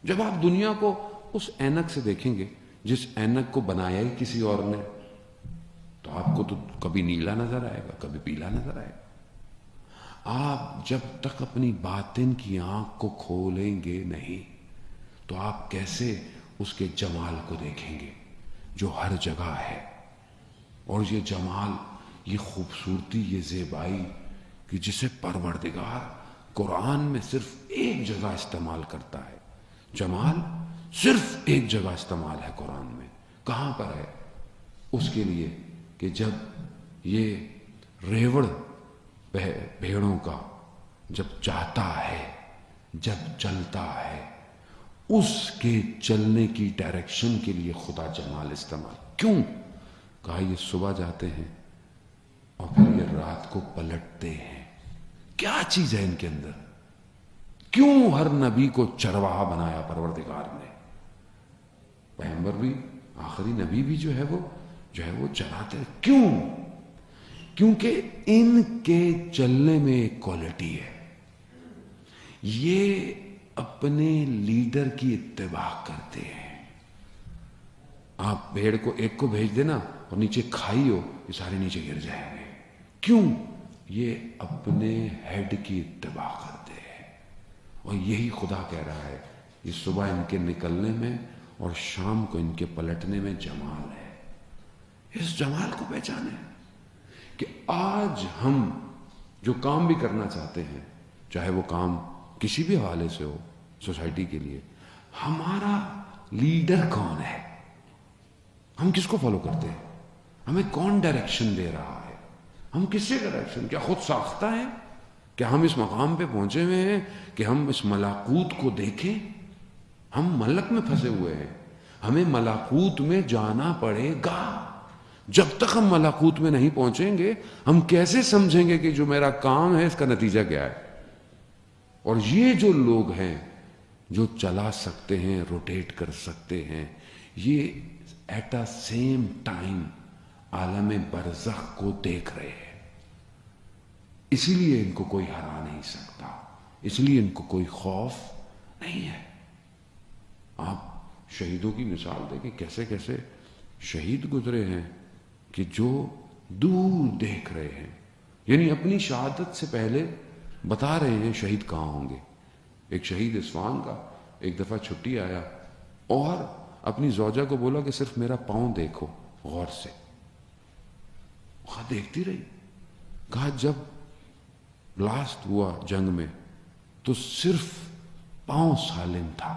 جب آپ دنیا کو اس اینک سے دیکھیں گے جس اینک کو بنایا ہی کسی اور نے، تو آپ کو تو کبھی نیلا نظر آئے گا، کبھی پیلا نظر آئے گا۔ آپ جب تک اپنی باطن کی آنکھ کو کھولیں گے نہیں تو آپ کیسے اس کے جمال کو دیکھیں گے جو ہر جگہ ہے؟ اور یہ جمال، یہ خوبصورتی، یہ زیبائی کہ جسے پروردگار قرآن میں صرف ایک جگہ استعمال کرتا ہے، جمال صرف ایک جگہ استعمال ہے قرآن میں، کہاں پر ہے؟ اس کے لیے کہ جب یہ ریوڑ بھیڑوں کا جب چاہتا ہے، جب چلتا ہے، اس کے چلنے کی ڈائریکشن کے لیے خدا جمال استعمال کیوں؟ کہا یہ صبح جاتے ہیں اور پھر یہ رات کو پلٹتے ہیں۔ کیا چیز ہے ان کے اندر؟ کیوں ہر نبی کو چرواہا بنایا پروردگار نے؟ پیغمبر بھی، آخری نبی بھی جو ہے وہ چلاتے، کیوں؟ کیونکہ ان کے چلنے میں ایک کوالٹی ہے، یہ اپنے لیڈر کی اتباع کرتے ہیں۔ آپ بھیڑ کو ایک کو بھیج دینا اور نیچے کھائی ہو، یہ سارے نیچے گر جائیں گے۔ کیوں؟ یہ اپنے ہیڈ کی اتباع کرتے ہیں۔ اور یہی خدا کہہ رہا ہے، یہ صبح ان کے نکلنے میں اور شام کو ان کے پلٹنے میں جمال ہے۔ اس جمال کو پہچانیں کہ آج ہم جو کام بھی کرنا چاہتے ہیں، چاہے وہ کام کسی بھی حوالے سے ہو، سوسائٹی کے لیے، ہمارا لیڈر کون ہے؟ ہم کس کو فالو کرتے ہیں؟ ہمیں کون ڈائریکشن دے رہا ہے؟ ہم کس سے ڈائریکشن؟ کیا خود ساختہ ہیں؟ کیا ہم اس مقام پہ پہنچے ہوئے ہیں کہ ہم اس ملاکوت کو دیکھیں؟ ہم ملک میں پھنسے ہوئے ہیں، ہمیں ملاکوت میں جانا پڑے گا۔ جب تک ہم ملاکوت میں نہیں پہنچیں گے ہم کیسے سمجھیں گے کہ جو میرا کام ہے اس کا نتیجہ کیا ہے؟ اور یہ جو لوگ ہیں جو چلا سکتے ہیں، روٹیٹ کر سکتے ہیں، یہ ایٹ اے سیم ٹائم عالم برزخ کو دیکھ رہے ہیں، اسی لیے ان کو کوئی ہرا نہیں سکتا، اس لیے ان کو کوئی خوف نہیں ہے۔ آپ شہیدوں کی مثال دیکھیں، کیسے کیسے شہید گزرے ہیں کہ جو دور دیکھ رہے ہیں، یعنی اپنی شہادت سے پہلے بتا رہے ہیں شہید کہاں ہوں گے۔ ایک شہید اصفہان کا ایک دفعہ چھٹی آیا اور اپنی زوجہ کو بولا کہ صرف میرا پاؤں دیکھو غور سے۔ وہاں دیکھتی رہی، کہا جب بلاسٹ ہوا جنگ میں تو صرف پاؤں سالم تھا،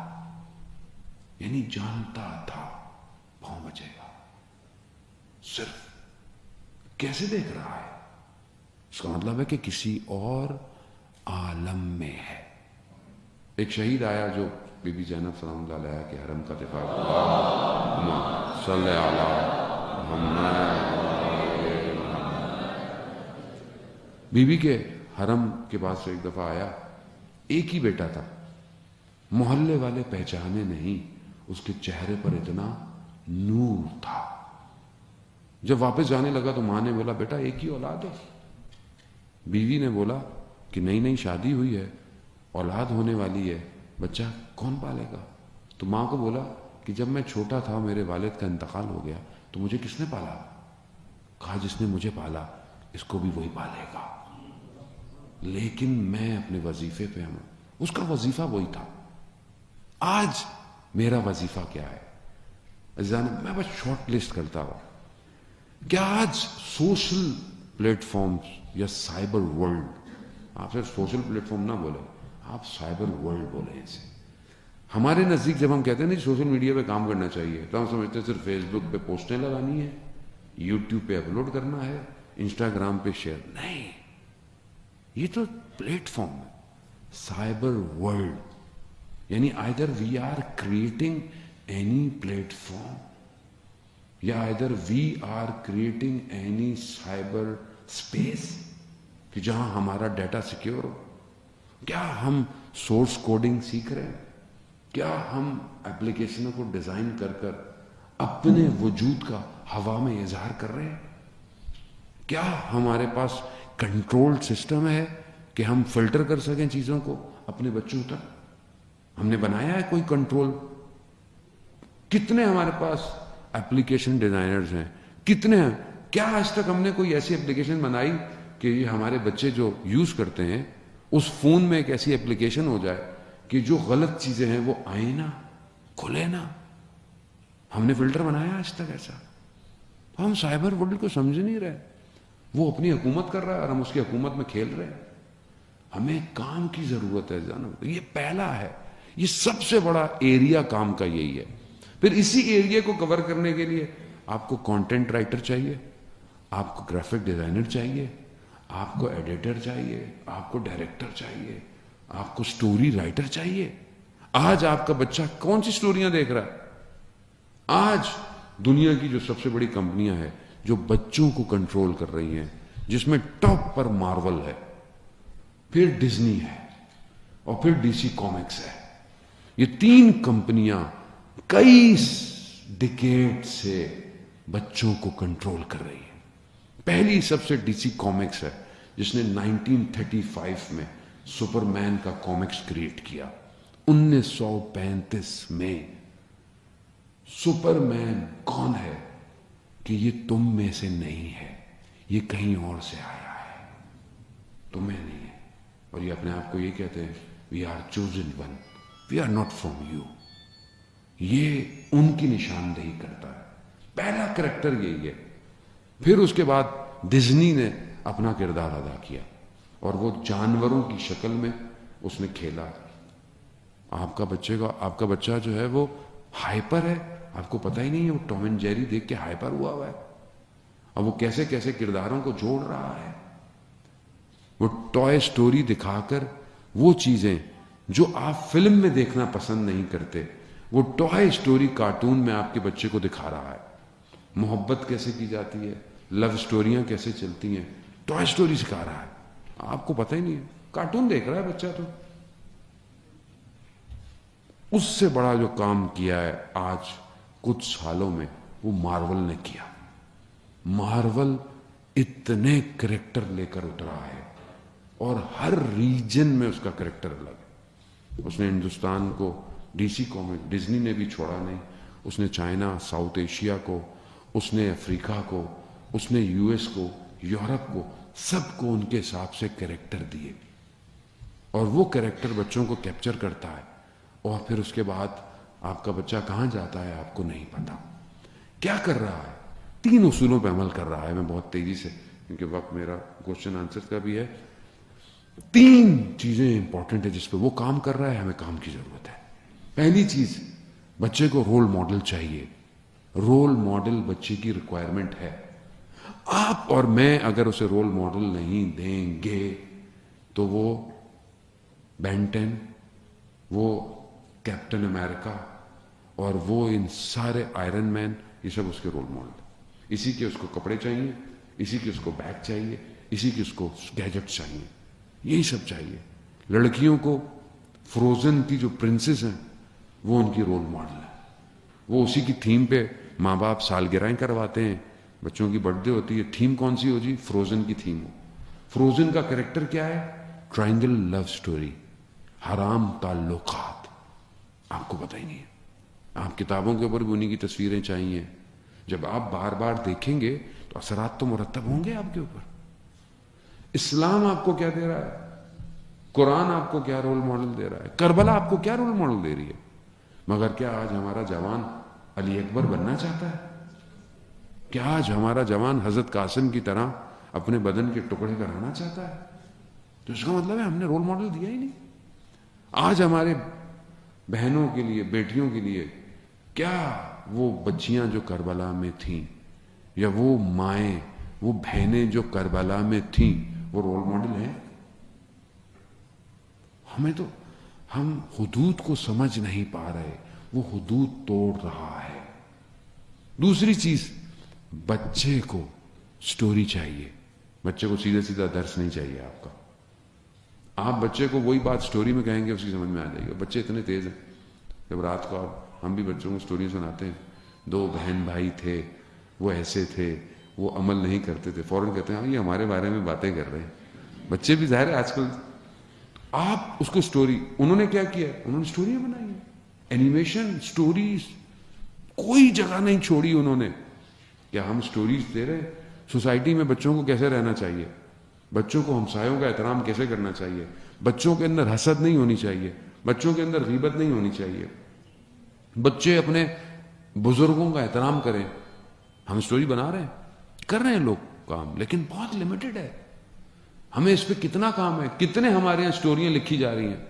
یعنی جانتا تھا پاؤں بچے گا، صرف۔ کیسے دیکھ رہا ہے؟ اس کا مطلب ہے کہ کسی اور عالم میں ہے۔ ایک شہید آیا جو بی بی زینب سلام اللہ علیہ کے حرم کا دفاع کیا، صلی اللہ محمد۔ بی بی کے حرم کے پاس سے ایک دفعہ آیا، ایک ہی بیٹا تھا، محلے والے پہچانے نہیں، اس کے چہرے پر اتنا نور تھا۔ جب واپس جانے لگا تو ماں نے بولا بیٹا ایک ہی اولاد ہے؟ بیوی نے بولا کہ نہیں شادی ہوئی ہے، اولاد ہونے والی ہے، بچہ کون پالے گا؟ تو ماں کو بولا کہ جب میں چھوٹا تھا میرے والد کا انتقال ہو گیا تو مجھے کس نے پالا؟ کہا جس نے مجھے پالا اس کو بھی وہی پالے گا، لیکن میں اپنے وظیفے پہ ہوں۔ اس کا وظیفہ وہی تھا۔ آج میرا وظیفہ کیا ہے؟ عزیزان میں بس شارٹ لسٹ کرتا ہوں۔ کیا آج سوشل پلیٹ فارمز یا سائبر ورلڈ، آپ صرف سوشل پلیٹ فارم نہ بولیں، آپ سائبر ورلڈ بولیں اسے۔ ہمارے نزدیک جب ہم کہتے ہیں نا سوشل میڈیا پہ کام کرنا چاہیے تو ہم سمجھتے ہیں صرف فیس بک پہ پوسٹیں لگانی ہے، یوٹیوب پہ اپلوڈ کرنا ہے، انسٹاگرام پہ شیئر۔ نہیں، یہ تو پلیٹ فارم ہے، سائبر ورلڈ، یعنی either we are creating any platform یا either we are creating any cyber space کہ جہاں ہمارا ڈیٹا سیکیور ہو۔ کیا ہم سورس کوڈنگ سیکھ رہے ہیں؟ کیا ہم ایپلیکیشنوں کو ڈیزائن کر کر اپنے وجود کا ہوا میں اظہار کر رہے ہیں؟ کیا ہمارے پاس کنٹرول سسٹم ہے کہ ہم فلٹر کر سکیں چیزوں کو اپنے بچوں تک؟ ہم نے بنایا ہے کوئی کنٹرول؟ کتنے ہمارے پاس ایپلیکیشن ڈیزائنرز ہیں، کتنے ہیں؟ کیا آج تک ہم نے کوئی ایسی ایپلیکیشن بنائی کہ یہ ہمارے بچے جو یوز کرتے ہیں اس فون میں ایک ایسی ایپلیکیشن ہو جائے کہ جو غلط چیزیں ہیں وہ آئیں نہ، کھلے نہ؟ ہم نے فلٹر بنایا آج تک ایسا؟ ہم سائبر ورلڈ کو سمجھ نہیں رہے۔ وہ اپنی حکومت کر رہا ہے اور ہم اس کی حکومت میں کھیل رہے ہیں۔ ہمیں کام کی ضرورت ہے جانو، یہ پہلا ہے، یہ سب سے بڑا ایریا کام کا یہی ہے۔ پھر اسی ایریا کو کور کرنے کے لیے آپ کو کانٹینٹ رائٹر چاہیے، آپ کو گرافک ڈیزائنر چاہیے، آپ کو ایڈیٹر چاہیے، آپ کو ڈائریکٹر چاہیے، آپ کو سٹوری رائٹر چاہیے۔ آج آپ کا بچہ کون سی سٹوریاں دیکھ رہا ہے؟ آج دنیا کی جو سب سے بڑی کمپنیاں ہیں جو بچوں کو کنٹرول کر رہی ہیں، جس میں ٹاپ پر مارول ہے، پھر ڈزنی ہے اور پھر ڈی سی کامکس ہے، یہ تین کمپنیاں کئی ڈیکیڈ سے بچوں کو کنٹرول کر رہی ہیں۔ پہلی سب سے ڈی سی کامکس ہے جس نے 1935 میں سپر مین کا کامکس کریٹ کیا۔ 1935 میں سپر مین کون ہے کہ یہ تم میں سے نہیں ہے، یہ کہیں اور سے آیا ہے، تمہیں نہیں ہے۔ اور یہ اپنے آپ کو یہ کہتے ہیں we are chosen one, we are not from you. یہ ان کی نشاندہی کرتا ہے، پہلا کریکٹر یہی ہے۔ پھر اس کے بعد ڈزنی نے اپنا کردار ادا کیا اور وہ جانوروں کی شکل میں اس نے کھیلا۔ آپ کا بچہ جو ہے وہ ہائپر ہے، آپ کو پتہ ہی نہیں ہے، وہ ٹام اینڈ جیری دیکھ کے ہائپر ہوا ہے۔ اور وہ کیسے کیسے کرداروں کو جوڑ رہا ہے. وہ ٹوائے سٹوری دکھا کر وہ چیزیں جو آپ فلم میں دیکھنا پسند نہیں کرتے, وہ ٹوائے سٹوری کارٹون میں آپ کے بچے کو دکھا رہا ہے. محبت کیسے کی جاتی ہے, لو سٹوریاں کیسے چلتی ہیں, ٹوائے سٹوری سکھا رہا ہے. آپ کو پتہ ہی نہیں ہے, کارٹون دیکھ رہا ہے بچہ. تو اس سے بڑا جو کام کیا ہے آج کچھ سالوں میں وہ مارول نے کیا. مارول اتنے کریکٹر لے کر اترا ہے اور ہر ریجن میں اس کا کریکٹر الگ ہے. اس نے ہندوستان کو ڈی سی کامک, ڈزنی نے بھی چھوڑا نہیں. اس نے چائنا, ساؤتھ ایشیا کو, اس نے افریقہ کو, اس نے یو ایس کو, یورپ کو, سب کو ان کے حساب سے کریکٹر دیے. اور وہ کریکٹر بچوں کو کیپچر کرتا ہے, اور پھر اس کے بعد آپ کا بچہ کہاں جاتا ہے آپ کو نہیں پتا. کیا کر رہا ہے؟ 3 اصولوں پہ عمل کر رہا ہے. میں بہت تیزی سے, کیونکہ وقت میرا کوشچن آنسر کا بھی ہے, 3 چیزیں امپورٹنٹ ہے جس پہ وہ کام کر رہا ہے. ہمیں کام کی ضرورت ہے. پہلی چیز, بچے کو رول ماڈل چاہیے. رول ماڈل بچے کی ریکوائرمنٹ ہے. آپ اور میں اگر اسے رول ماڈل نہیں دیں گے تو وہ بینٹن, وہ کیپٹن امریکہ اور وہ ان سارے آئرن مین, یہ سب اس کے رول ماڈل. اسی کے اس کو کپڑے چاہیے, اسی کے اس کو بیگ چاہیے, اسی کے اس کو گیجٹ چاہیے, یہی سب چاہیے. لڑکیوں کو فروزن کی جو پرنسز ہیں وہ ان کی رول ماڈل ہے. وہ اسی کی تھیم پہ ماں باپ سالگرہیں کرواتے ہیں. بچوں کی برتھ ڈے ہوتی ہے, تھیم کون سی ہو جی؟ فروزن کی تھیم ہو. فروزن کا کریکٹر کیا ہے؟ ٹرائنگل لو سٹوری, حرام تعلقات. آپ کو پتہ ہی نہیں ہے. آپ کتابوں کے اوپر بھی انہیں کی تصویریں چاہیے. جب آپ بار بار دیکھیں گے تو اثرات تو مرتب ہوں گے آپ کے اوپر. اسلام آپ کو کیا دے رہا ہے؟ قرآن آپ کو کیا رول ماڈل دے رہا ہے؟ کربلا آپ کو کیا رول ماڈل دے رہی ہے؟ مگر کیا آج ہمارا جوان علی اکبر بننا چاہتا ہے؟ کیا آج ہمارا جوان حضرت قاسم کی طرح اپنے بدن کے ٹکڑے کرانا چاہتا ہے؟ تو اس کا مطلب ہے ہم نے رول ماڈل دیا ہی نہیں. آج ہمارے بہنوں کے لیے, بیٹیوں کے لیے کیا وہ بچیاں جو کربلا میں تھیں, یا وہ مائیں, وہ بہنیں جو کربلا میں تھیں, وہ رول ماڈل ہیں؟ ہم حدود کو سمجھ نہیں پا رہے. وہ حدود توڑ رہا ہے. دوسری چیز, بچے کو سٹوری چاہیے. بچے کو سیدھا سیدھا درس نہیں چاہیے آپ کا. آپ بچے کو وہی بات سٹوری میں کہیں گے اس کی سمجھ میں آ جائے گی. بچے اتنے تیز ہیں, جب رات کو ہم بھی بچوں کو سٹوری سناتے ہیں, 2 بہن بھائی تھے, وہ ایسے تھے, وہ عمل نہیں کرتے تھے, فوراً کہتے ہیں یہ ہمارے بارے میں باتیں کر رہے ہیں. بچے بھی ظاہر ہے آج کل. آپ اس کو سٹوری, انہوں نے کیا کیا, انہوں نے سٹوریاں بنائی ہیں, اینیمیشن, سٹوریز, کوئی جگہ نہیں چھوڑی انہوں نے. کیا ہم سٹوریز دے رہے ہیں؟ سوسائٹی میں بچوں کو کیسے رہنا چاہیے, بچوں کو ہمسایوں کا احترام کیسے کرنا چاہیے, بچوں کے اندر حسد نہیں ہونی چاہیے, بچوں کے اندر غیبت نہیں ہونی چاہیے, بچے اپنے بزرگوں کا احترام کریں. ہم سٹوری بنا رہے ہیں, کر رہے ہیں لوگ کام, لیکن بہت لمیٹڈ ہے. ہمیں اس پہ کتنا کام ہے, کتنے ہمارے یہاں سٹوریاں لکھی جا رہی ہیں.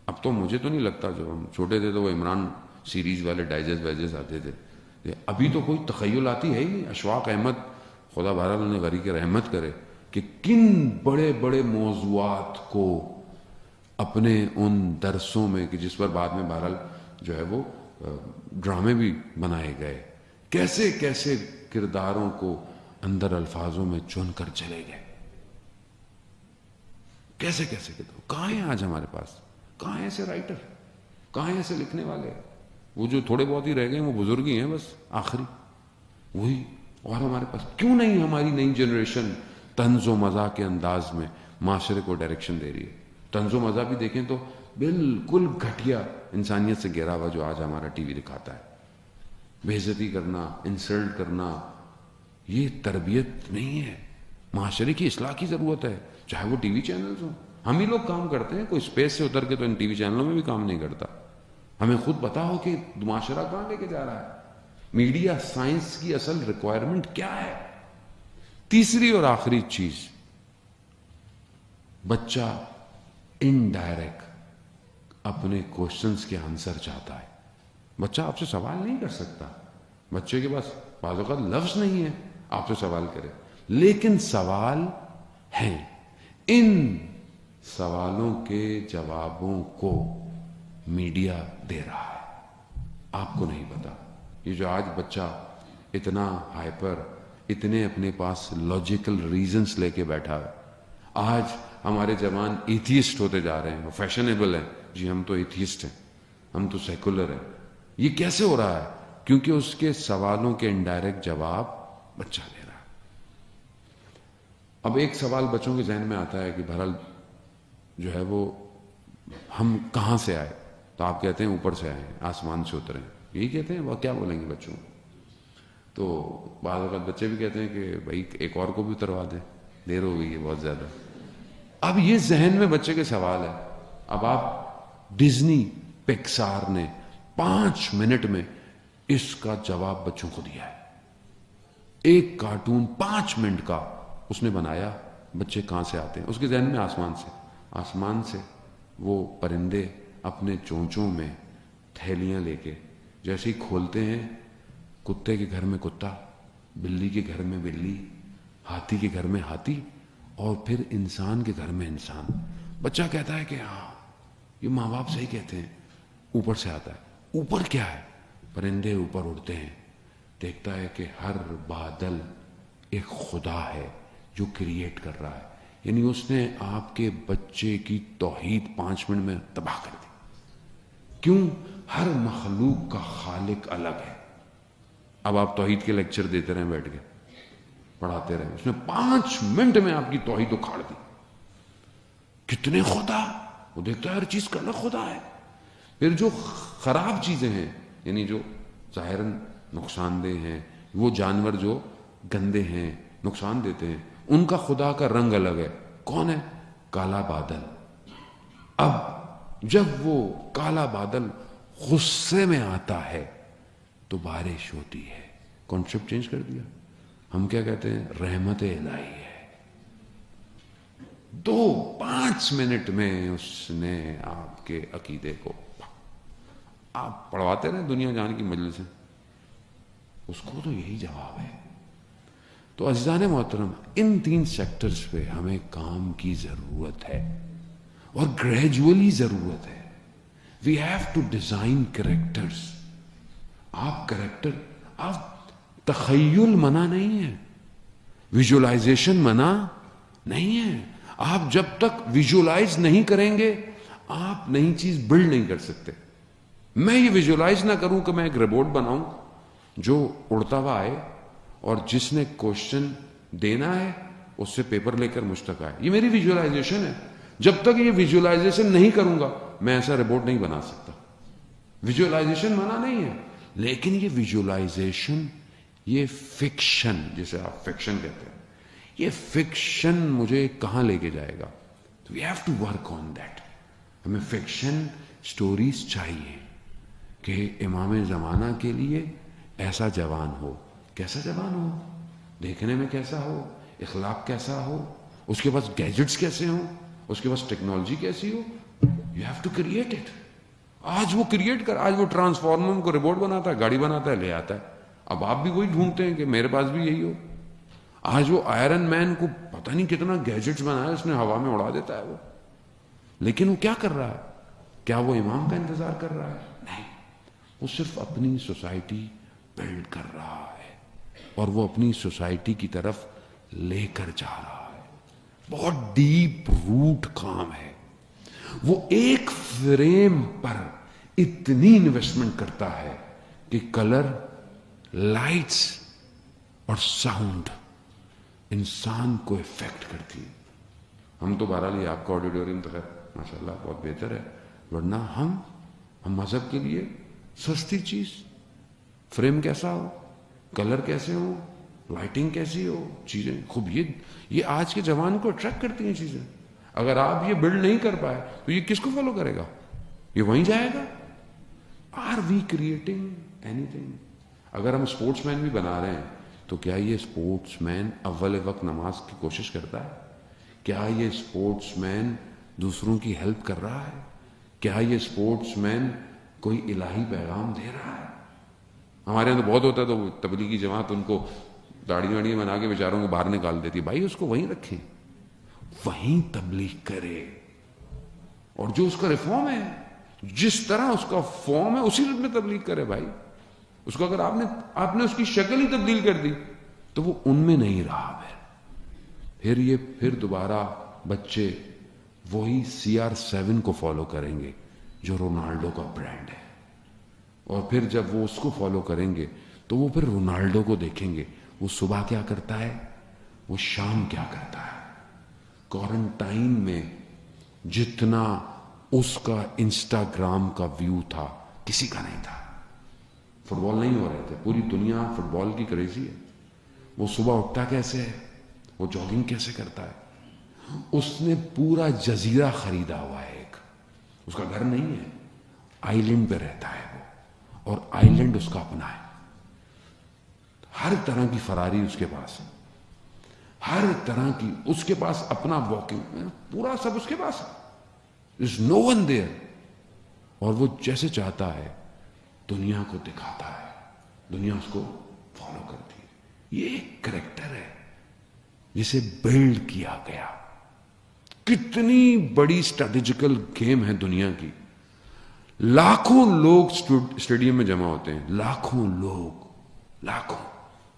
اب تو مجھے تو نہیں لگتا, جب ہم چھوٹے تھے تو وہ عمران سیریز والے ڈائجسٹ وائجسٹ آتے تھے, ابھی تو کوئی تخیل آتی ہے ہی نہیں. اشفاق احمد, خدا بہرحال انہیں غری کی رحمت کرے, کہ کن بڑے بڑے موضوعات کو اپنے ان درسوں میں, کہ جس پر بعد میں بہرحال جو ہے وہ ڈرامے بھی بنائے گئے, کیسے کیسے کرداروں کو اندر الفاظوں میں چن کر چلے گئے, کیسے کیسے کردار. کہاں ہیں آج ہمارے پاس, کہاں ہیں ایسے رائٹر, کہاں ہیں ایسے لکھنے والے؟ وہ جو تھوڑے بہت ہی رہ گئے وہ بزرگ ہی ہیں بس, آخری وہی. اور ہمارے پاس کیوں نہیں ہماری نئی جنریشن طنز و مزاح کے انداز میں معاشرے کو ڈائریکشن دے رہی ہے؟ طنز و مزاح بھی دیکھیں تو بالکل گھٹیا انسانیت سے گھرا ہوا جو آج ہمارا ٹی وی دکھاتا ہے. بے عزتی کرنا, انسلٹ کرنا, یہ تربیت نہیں ہے. معاشرے کی اصلاح کی ضرورت ہے, چاہے وہ ٹی وی چینلز ہوں. ہم ہی لوگ کام کرتے ہیں, کوئی اسپیس سے اتر کے تو ان ٹی وی چینلوں میں بھی کام نہیں کرتا. ہمیں خود پتا ہو کہ معاشرہ کہاں لے کے جا رہا ہے. میڈیا سائنس کی اصل ریکوائرمنٹ کیا ہے. تیسری اور آخری چیز, بچہ انڈائریکٹ اپنے کوشچنز کے آنسر چاہتا ہے. بچہ آپ سے سوال نہیں کر سکتا, بچے کے پاس بعض اوقات لفظ نہیں ہے, آپ سے سوال کرے. لیکن سوال ہیں, ان سوالوں کے جوابوں کو میڈیا دے رہا ہے, آپ کو نہیں پتا. یہ جو آج بچہ اتنا ہائپر, اتنے اپنے پاس لاجیکل ریزنز لے کے بیٹھا ہے, آج ہمارے جوان ایتھیسٹ ہوتے جا رہے ہیں, وہ فیشنیبل ہیں, جی ہم تو ایتھیسٹ ہیں, ہم تو سیکولر ہیں. یہ کیسے ہو رہا ہے؟ کیونکہ اس کے سوالوں کے انڈائریکٹ جواب بچہ دے رہا ہے. اب ایک سوال بچوں کے ذہن میں آتا ہے کہ بہرحال جو ہے وہ ہم کہاں سے آئے, تو آپ کہتے ہیں اوپر سے آئے ہیں, آسمان سے اترے ہیں, یہی کہتے ہیں. وہ کیا بولیں گے بچوں؟ تو بعض اوقات بچے بھی کہتے ہیں کہ بھائی ایک اور کو بھی اتروا دیں, دیر ہو گئی ہے بہت زیادہ. اب یہ ذہن میں بچے کے سوال ہے. اب آپ ڈزنی پکسار نے 5 منٹ میں اس کا جواب بچوں کو دیا ہے. ایک کارٹون 5 منٹ کا اس نے بنایا. بچے کہاں سے آتے ہیں؟ اس کے ذہن میں آسمان سے. آسمان سے وہ پرندے اپنے چونچوں میں تھیلیاں لے کے جیسے ہی کھولتے ہیں, کتے کے گھر میں کتا, بلی کے گھر میں بلی, ہاتھی کے گھر میں ہاتھی, اور پھر انسان کے گھر میں انسان. بچہ کہتا ہے کہ ہاں یہ ماں باپ صحیح کہتے ہیں, اوپر سے آتا ہے. اوپر کیا ہے؟ پرندے اوپر اڑتے ہیں, دیکھتا ہے کہ ہر بادل ایک خدا ہے جو کریٹ کر رہا ہے. یعنی اس نے آپ کے بچے کی توحید 5 منٹ میں تباہ کر دی. کیوں؟ ہر مخلوق کا خالق الگ ہے. اب آپ توحید کے لیکچر دیتے رہیں, بیٹھ کے پڑھاتے رہیں, اس نے 5 منٹ میں آپ کی توحید اکھاڑ دی. کتنے خدا؟ وہ دیکھتا ہے ہر چیز کا الگ خدا ہے. پھر جو خراب چیزیں ہیں, یعنی جو ظاہراً نقصان دہ ہیں, وہ جانور جو گندے ہیں, نقصان دیتے ہیں, ان کا خدا کا رنگ الگ ہے. کون ہے؟ کالا بادل. اب جب وہ کالا بادل غصے میں آتا ہے تو بارش ہوتی ہے. کانسیپٹ چینج کر دیا. ہم کیا کہتے ہیں؟ رحمت الہی ہے. 5 منٹ میں اس نے آپ کے عقیدے کو, آپ پڑھواتے رہے دنیا جان کی مجلس سے, اس کو تو یہی جواب ہے. تو عزیزان محترم, ان 3 سیکٹرز پہ ہمیں کام کی ضرورت ہے, اور گریجولی ضرورت ہے. We have to design characters. آپ کریکٹر, آپ تخیل منع نہیں ہے, ویژولائزیشن منع نہیں ہے. آپ جب تک ویژولائز نہیں کریں گے آپ نئی چیز بلڈ نہیں کر سکتے. میں یہ ویژولائز نہ کروں کہ میں ایک روبوٹ بناؤں جو اڑتا ہوا آئے, اور جس نے کوشچن دینا ہے اس سے پیپر لے کر مجھ تک آئے. یہ میری ویژولائزیشن ہے. جب تک یہ ویژولائزیشن نہیں کروں گا میں ایسا روبوٹ نہیں بنا سکتا. ویژولائزیشن منع نہیں ہے, لیکن یہ ویژولائزیشن, یہ فکشن جسے آپ فکشن کہتے ہیں, یہ فکشن مجھے کہاں لے کے جائے گا؟ تو we have to work on that. ہمیں فکشن سٹوریز چاہیے کہ امام زمانہ کے لیے ایسا جوان ہو. کیسا جوان ہو؟ دیکھنے میں کیسا ہو, اخلاق کیسا ہو, اس کے پاس گیجٹس کیسے ہوں, اس کے پاس ٹیکنالوجی کیسی ہو. You have to create it. آج وہ کریٹ کر, آج وہ ٹرانسفارمر کو روبوٹ بناتا ہے, گاڑی بناتا ہے, لے آتا ہے. اب آپ بھی وہی ڈھونڈتے ہیں کہ میرے پاس بھی یہی ہو. آج وہ آئرن مین کو پتہ نہیں کتنا گیجٹس بنایا اس نے, ہوا میں اڑا دیتا ہے وہ. لیکن وہ کیا کر رہا ہے؟ کیا وہ امام کا انتظار کر رہا ہے؟ نہیں, وہ صرف اپنی سوسائٹی بلڈ کر رہا ہے, اور وہ اپنی سوسائٹی کی طرف لے کر جا رہا ہے. بہت ڈیپ روٹ کام ہے. وہ ایک فریم پر اتنی انویسٹمنٹ کرتا ہے کہ کلر, لائٹس اور ساؤنڈ انسان کو افیکٹ کرتی ہے. ہم تو بہرحال یہ آپ کا آڈیٹوریم تو خیر ماشاءاللہ بہت بہتر ہے, ورنہ ہم مذہب کے لیے سستی چیز, فریم کیسا ہو, کلر کیسے ہو, لائٹنگ کیسی ہو, چیزیں خوب, یہ آج کے جوان کو اٹریکٹ کرتی ہیں چیزیں. اگر آپ یہ بلڈ نہیں کر پائے تو یہ کس کو فالو کرے گا؟ یہ وہیں جائے گا. آر وی کریٹنگ اینی تھنگ؟ اگر ہم اسپورٹس مین بھی بنا رہے ہیں تو کیا یہ اسپورٹس مین اول وقت نماز کی کوشش کرتا ہے؟ کیا یہ اسپورٹس مین دوسروں کی ہیلپ کر رہا ہے؟ کیا یہ اسپورٹس مین کوئی الہی پیغام دے رہا ہے؟ ہمارے یہاں تو بہت ہوتا ہے, تو تبلیغی جماعت ان کو داڑھی واڑی بنا کے بیچاروں کو باہر نکال دیتی. بھائی اس کو وہیں رکھیں, وہیں تبلیغ کرے, اور جو اس کا ریفارم ہے, جس طرح اس کا فارم ہے اسی میں تبلیغ کرے. بھائی اس کو اگر آپ نے اس کی شکل ہی تبدیل کر دی تو وہ ان میں نہیں رہا. پھر دوبارہ بچے وہی CR7 کو فالو کریں گے جو رونالڈو کا برانڈ ہے, اور پھر جب وہ اس کو فالو کریں گے تو وہ پھر رونالڈو کو دیکھیں گے, وہ صبح کیا کرتا ہے, وہ شام کیا کرتا ہے. کوارنٹائن میں جتنا اس کا انسٹاگرام کا ویو تھا کسی کا نہیں تھا. فٹ بال نہیں ہو رہے تھے, پوری دنیا فٹ بال کی کریزی ہے. وہ صبح اٹھتا کیسے ہے, وہ جاگنگ کیسے کرتا ہے. اس نے پورا جزیرہ خریدا ہوا ہے, ایک اس کا گھر نہیں ہے, آئی لینڈ پہ رہتا ہے وہ, اور آئی لینڈ اس کا اپنا ہے. ہر طرح کی فراری اس کے پاس, ہر طرح کی اس کے پاس اپنا واکنگ, پورا سب اس کے پاس ہے. There's no one there. اور وہ جیسے چاہتا ہے دنیا کو دکھاتا ہے, دنیا اس کو فالو کرتی ہے. یہ ایک کریکٹر ہے جسے بلڈ کیا گیا. کتنی بڑی اسٹریٹجیکل گیم ہے دنیا کی. لاکھوں لوگ اسٹیڈیم میں جمع ہوتے ہیں, لاکھوں لوگ, لاکھوں.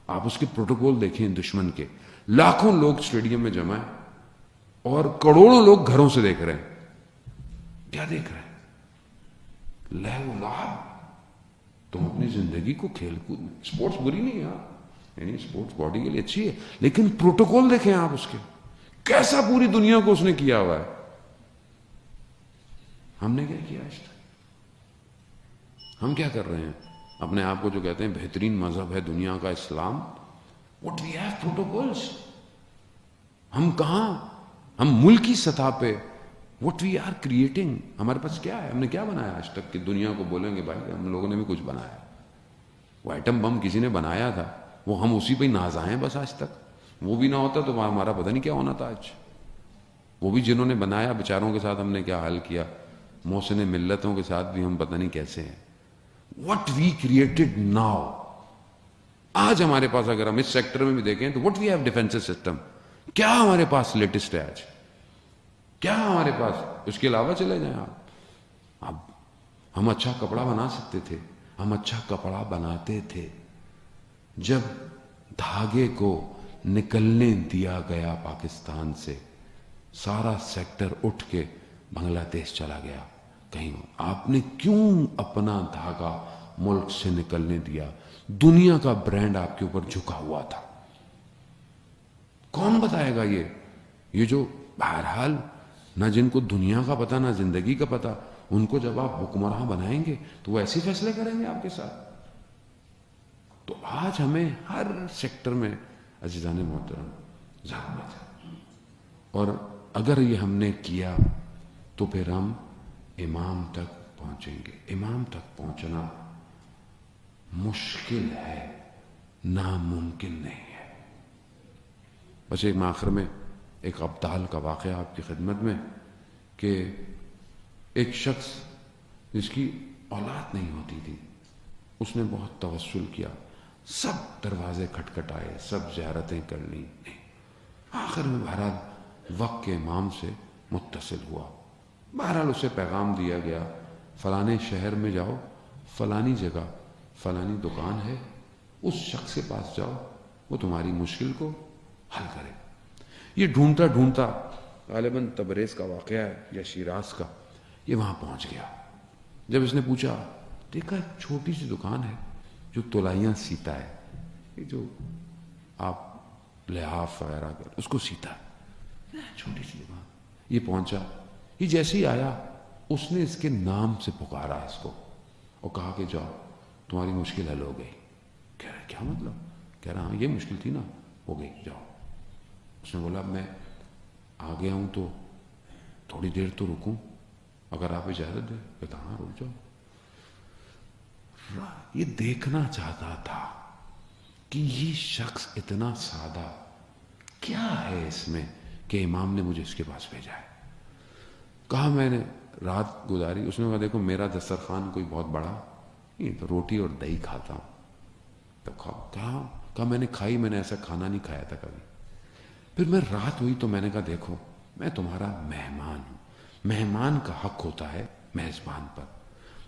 آپ اس کے پروٹوکول دیکھیں دشمن کے, لاکھوں لوگ اسٹیڈیم میں جمع ہیں اور کروڑوں لوگ گھروں سے دیکھ رہے ہیں. کیا دیکھ رہے ہیں؟ لہو لعب. تم اپنی زندگی کو کھیل کود میں, اسپورٹس بری نہیں ہے, یعنی اسپورٹس باڈی کے لیے اچھی ہے, لیکن پروٹوکول دیکھیں آپ اس کے, کیسا پوری دنیا کو اس نے کیا ہوا ہے. ہم نے کیا کیا آج تک؟ ہم کیا کر رہے ہیں؟ اپنے آپ کو جو کہتے ہیں بہترین مذہب ہے دنیا کا اسلام, what we have protocols. ہم کہاں, ہم ملکی سطح پہ what we are creating, ہمارے پاس کیا ہے, ہم نے کیا بنایا آج تک کہ دنیا کو بولیں گے بھائی ہم لوگوں نے بھی کچھ بنایا. وہ ایٹم بم کسی نے بنایا تھا, وہ ہم اسی پہ ناز آئے ہیں بس آج تک. وہ بھی نہ ہوتا تو ہمارا پتہ نہیں کیا ہونا تھا آج. وہ بھی جنہوں نے بنایا بیچاروں کے ساتھ ہم نے کیا حال کیا, محسن ملتوں کے ساتھ بھی ہم پتہ نہیں کیسے ہیں. What we created now. آج ہمارے پاس اگر ہم اس سیکٹر میں بھی دیکھیں تو what we have defensive system, کیا ہمارے پاس لیٹسٹ ہے آج, کیا ہمارے پاس. اس کے علاوہ چلے جائیں آپ, اب ہم اچھا کپڑا بنا سکتے تھے, ہم اچھا کپڑا بناتے تھے. جب دھاگے کو نکلنے دیا گیا پاکستان سے, سارا سیکٹر اٹھ کے بنگلہ دیش چلا گیا. کہیں آپ نے کیوں اپنا دھاگا ملک سے نکلنے دیا؟ دنیا کا برانڈ آپ کے اوپر جھکا ہوا تھا. کون بتائے گا یہ جو بہرحال نہ جن کو دنیا کا پتہ نہ زندگی کا پتہ, ان کو جب آپ حکمراں بنائیں گے تو وہ ایسے فیصلے کریں گے آپ کے ساتھ. تو آج ہمیں ہر سیکٹر میں عزیزان محترم ضرورت ہے, اور اگر یہ ہم نے کیا تو پھر ہم امام تک پہنچیں گے. امام تک پہنچنا مشکل ہے, ناممکن نہیں ہے. بس ایک آخر میں ایک ابدال کا واقعہ آپ کی خدمت میں, کہ ایک شخص جس کی اولاد نہیں ہوتی تھی, اس نے بہت توسل کیا, سب دروازے کھٹکھٹائے, سب زیارتیں کر لیں, آخر میں بہرحال وقت کے امام سے متصل ہوا. بہرحال اسے پیغام دیا گیا فلانے شہر میں جاؤ, فلانی جگہ فلانی دکان ہے, اس شخص کے پاس جاؤ, وہ تمہاری مشکل کو حل کرے. یہ ڈھونڈتا ڈھونڈتا غالباً تبریز کا واقعہ ہے یا شیراز کا, یہ وہاں پہنچ گیا. جب اس نے پوچھا, دیکھا ایک چھوٹی سی دکان ہے جو تلائیاں سیتا ہے, یہ جو آپ لحاف وغیرہ کر اس کو سیتا ہے, چھوٹی سی دکان. یہ پہنچا, یہ جیسے ہی آیا اس نے اس کے نام سے پکارا اس کو اور کہا کہ جاؤ تمہاری مشکل حل ہو گئی. کہہ رہا کیا مطلب؟ کہہ رہا ہاں یہ مشکل تھی نا, ہو گئی, جاؤ. اس نے بولا میں آ گیا ہوں تو تھوڑی دیر تو رکوں, اگر آپ اجازت دیں. کہتا ہاں رک جاؤ. یہ دیکھنا چاہتا تھا کہ یہ شخص اتنا سادہ کیا ہے اس میں کہ امام نے مجھے اس کے پاس بھیجا ہے. کہا میں نے رات گزاری. اس نے کہا دیکھو میرا دسترخوان کوئی بہت بڑا نہیں, تو روٹی اور دہی کھاتا ہوں. تب کہا کہا میں نے کھائی, میں نے ایسا کھانا نہیں کھایا تھا کبھی. پھر میں رات ہوئی تو میں نے کہا دیکھو میں تمہارا مہمان ہوں, مہمان کا حق ہوتا ہے میزبان پر,